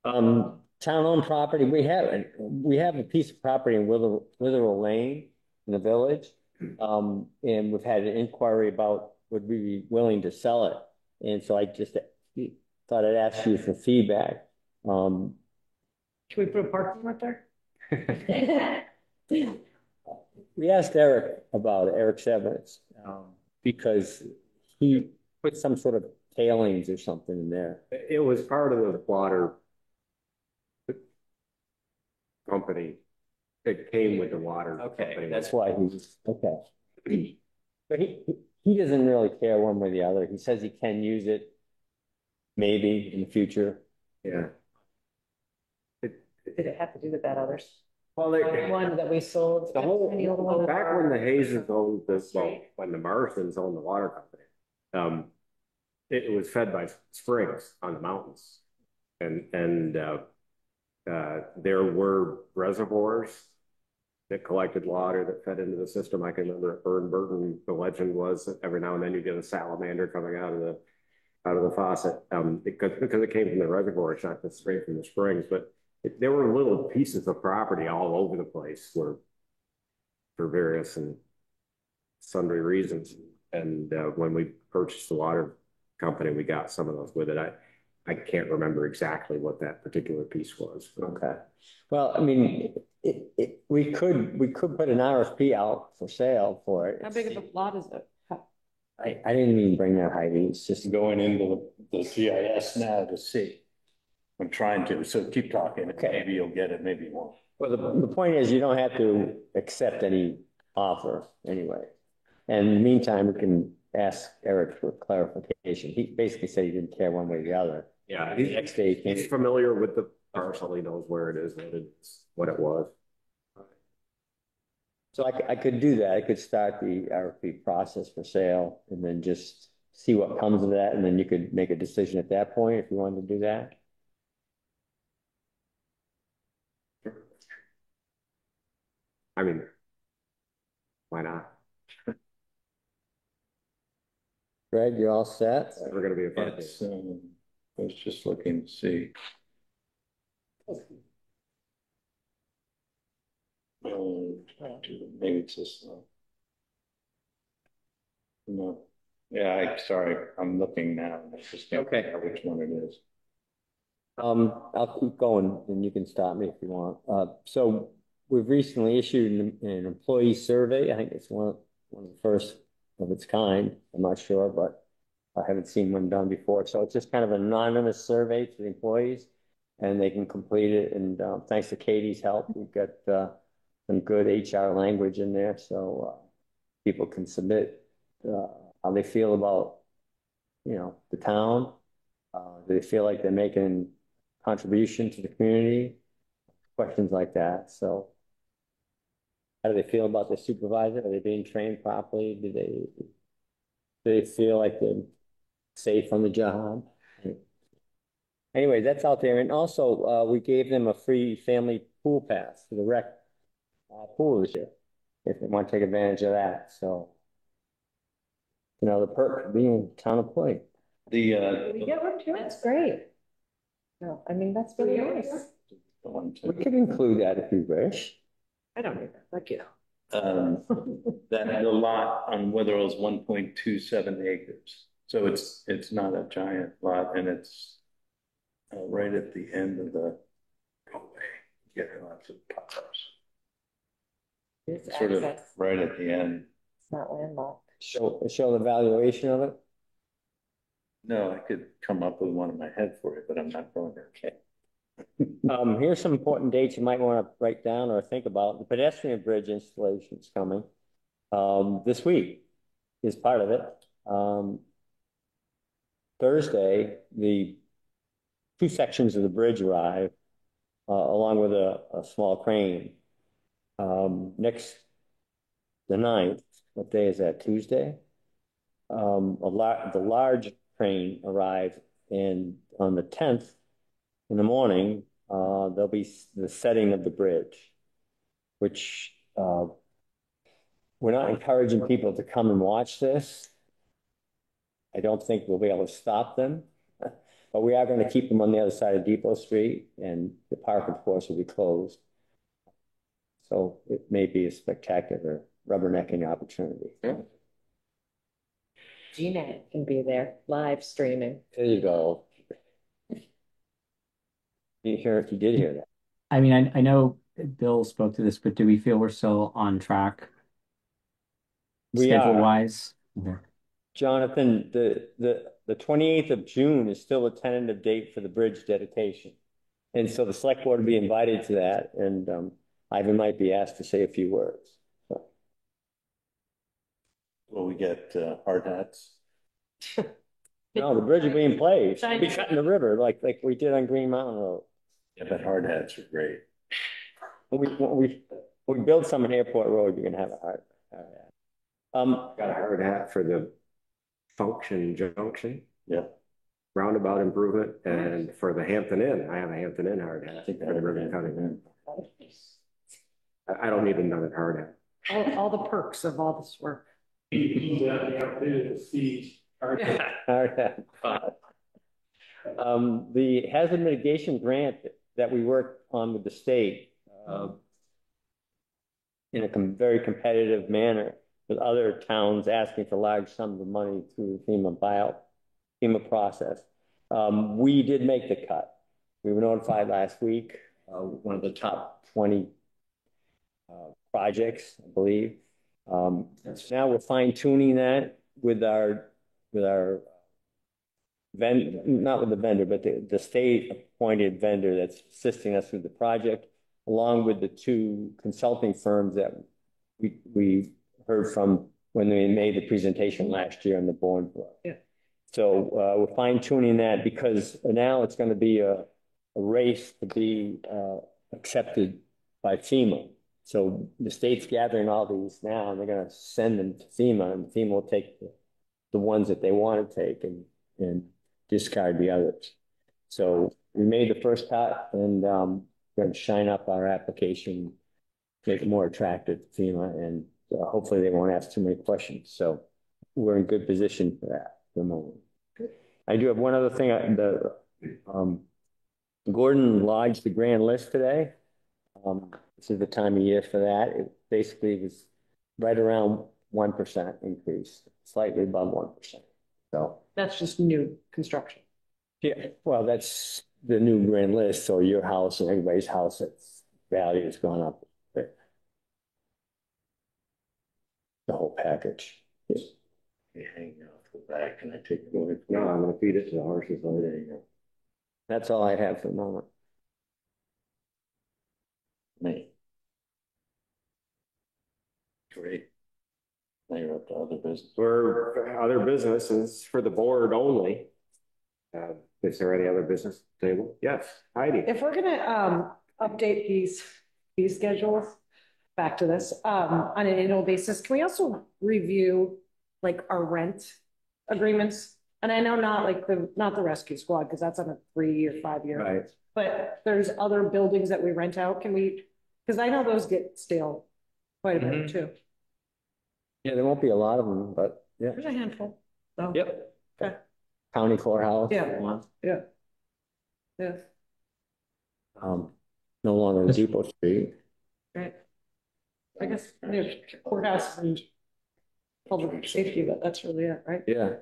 Yeah. Town-owned property. We have a piece of property in Witherell Lane in the village, and we've had an inquiry about would we be willing to sell it. And so I just thought I'd ask you for feedback. Should we put a parking lot there? We asked Eric about it, Eric Sevens, because he put some sort of tailings or something in there. It was part of the water company. It came with the water company. That's why he's okay. But he doesn't really care one way or the other. He says he can use it maybe in the future. Yeah. Did it have to do with that others? Well, One that we sold. the whole one back when the Hazes owned this, when the Marstons owned the water company, it was fed by springs on the mountains, and there were reservoirs that collected water that fed into the system. I can remember at Burnburton, the legend was that every now and then you get a salamander coming out of the faucet, because it came from the reservoir, it's not just straight from the springs, but there were little pieces of property all over the place for various and sundry reasons. And when we purchased the water company, we got some of those with it. I can't remember exactly what that particular piece was. Okay. Well, I mean, we could put an RFP out for sale for it. How big of a lot is it? I didn't even bring that, Heidi. It's just Going into the GIS now to see. I'm trying to, so keep talking. Okay. Maybe you'll get it, maybe you won't. well, the point is you don't have to accept any offer anyway. And in the meantime, we can ask Eric for clarification. He basically said he didn't care one way or the other. Yeah, The next day he he's came. familiar with the parcel. He knows where it is, what it was. So I could do that. I could start the RFP process for sale and then just see what comes of that. And then you could make a decision at that point if you wanted to do that. I mean, why not? Greg, you all set? It's never going to be a fun I was just looking to see. Maybe it's this. No. Yeah, sorry, I'm looking now. I just can't Okay. figure out which one it is. I'll keep going and you can stop me if you want. So we've recently issued an employee survey. I think it's one of the first of its kind. I'm not sure, but I haven't seen one done before. So it's just kind of an anonymous survey to the employees and they can complete it. And thanks to Katie's help, we've got some good HR language in there. So people can submit how they feel about, the town. Do they feel like they're making contribution to the community? Questions like that. So how do they feel about their supervisor? Are they being trained properly? Do they feel like they're safe on the job? Anyway, that's out there. And also, we gave them a free family pool pass to the rec pool this year, if they want to take advantage of that. So, the perk of being a town employee. We get one too. That's great. No, I mean, that's really nice. We could include that if you wish. I don't need that, thank you. That the lot on Witherell is 1.27 acres. So it's not a giant lot and it's right at the end of the roadway. Get lots of pop-ups. It's Sort of access. right at the end. It's not landlocked. Show the valuation of it. No, I could come up with one in my head for you, but I'm not going to. Okay. Here's some important dates you might want to write down or think about. The pedestrian bridge installation is coming. This week is part of it. Thursday, the two sections of the bridge arrive, along with a small crane. The 9th, what day is that? Tuesday? The large crane arrives, and on the 10th in the morning, there'll be the setting of the bridge, which we're not encouraging people to come and watch this. I don't think we'll be able to stop them, but we are going to keep them on the other side of Depot Street, and the park, of course, will be closed. So it may be a spectacular rubbernecking opportunity. Yeah. GNet can be there, live streaming. There you go. You did hear that. I mean, I know Bill spoke to this, but do we feel we're still on track? Schedule wise? Okay. Jonathan, the 28th of June is still a tentative date for the bridge dedication. And so the select board will be invited to that, and Ivan might be asked to say a few words. So. Will we get hard hats? No, the bridge will be in place. We'll be cutting the river like we did on Green Mountain Road. Yeah, but hard hats are great. When we build some in Airport Road, you're gonna have a hard hat. Got a hard hat for the Function Junction. Yeah. Roundabout improvement, and for the Hampton Inn, I have a Hampton Inn hard hat. I think for the ribbon cutting. I don't need another hard hat. All the perks of all this work. The hazard mitigation grant that we worked on with the state in a very competitive manner with other towns asking for large sums of money through the FEMA process. We did make the cut. We were notified last week, one of the top 20 projects, I believe. Now we're fine tuning that with our vendor, not with the vendor, but the state appointed vendor that's assisting us with the project, along with the two consulting firms that we heard from when they made the presentation last year on the board. Yeah. So we're fine tuning that because now it's going to be a race to be accepted by FEMA. So the state's gathering all these now, and they're going to send them to FEMA, and FEMA will take the ones that they want to take and discard the others. So we made the first cut, and we're going to shine up our application, make it more attractive to FEMA, and hopefully they won't ask too many questions. So we're in good position for that at the moment. Good. I do have one other thing. Gordon lodged the grand list today. This is the time of year for that. It basically was right around 1% increase, slightly above 1%. So That's just new construction. yeah, well, that's the new grand list. So your house and everybody's house, its value has gone up. The whole package. You hang off the back and I take it away. No, I'm gonna feed it to the horses. Oh, there you go. That's all I have for the moment. Me. Great. Now you're up to other business. For other businesses, for the board only. Is there any other business table? Yes, Heidi. If we're gonna update these fee schedules, back to this, on an annual basis, can we also review like our rent agreements? And I know not the rescue squad, because that's on a 3 or 5 year. Right. But there's other buildings that we rent out. Can we, because I know those get stale quite a bit too. Yeah, there won't be a lot of them, but yeah. There's a handful. So. Yep. Okay. County courthouse. Yeah. Yeah. Yeah. No longer Depot Street. Right. I guess there's courthouse and public safety, but that's really it, right? Yeah.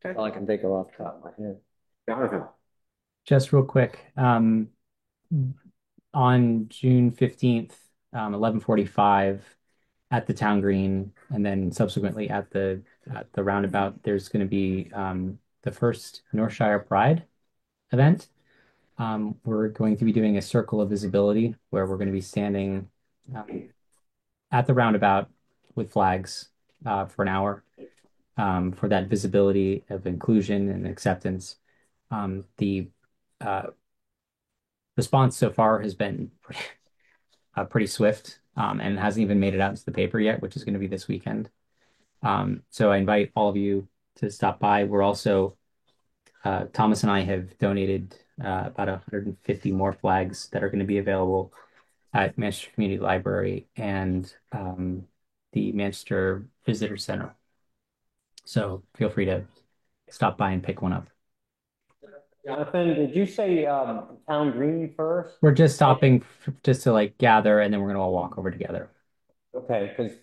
Okay. All I can think of off the top of my head. Jonathan. Just real quick, on June 15th, 11:45 at the town green, and then subsequently at the roundabout, there's going to be the first Northshire Pride event. We're going to be doing a circle of visibility where we're going to be standing at the roundabout with flags for an hour for that visibility of inclusion and acceptance. The response so far has been pretty swift and hasn't even made it out into the paper yet, which is going to be this weekend. So I invite all of you to stop by. We're also, Thomas and I have donated about 150 more flags that are going to be available at Manchester Community Library and the Manchester Visitor Center. So feel free to stop by and pick one up. Jonathan, did you say town green first? We're just stopping just to like gather, and then we're gonna all walk over together. Okay, because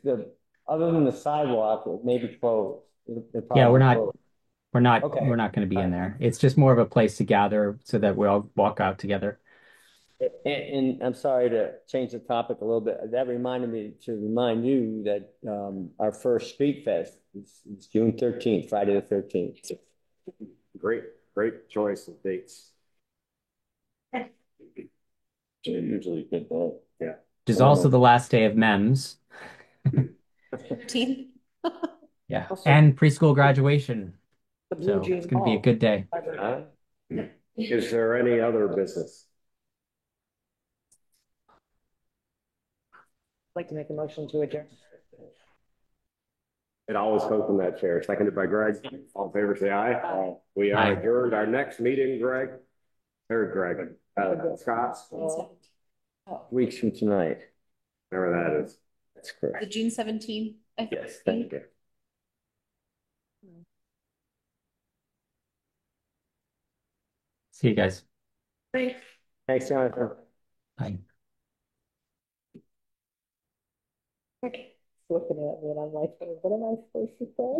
other than the sidewalk, it may be closed. Yeah, we're not Okay. we're not going to be in there. It's just more of a place to gather so that we all walk out together. And I'm sorry to change the topic a little bit. That reminded me to remind you that our first Street Fest is June 13th, Friday the 13th. Great choice of dates. Usually good day. Yeah. Which is also the last day of MEMS. 15. Yeah, and preschool graduation. The So Blue Jean it's going to be a Ball. good day. Is there any other business? I'd like to make a motion to adjourn. It always comes from that chair. Seconded by Greg. All in favor, say aye. Aye. We are Aye. adjourned. Our next meeting, Greg. Greg. Scott's. Weeks from tonight. Whatever that is. That's correct. The June 17th. Yes, thank you. See you guys. Thanks, Jonathan. Bye. Looking at me and I'm like, what am I supposed to say?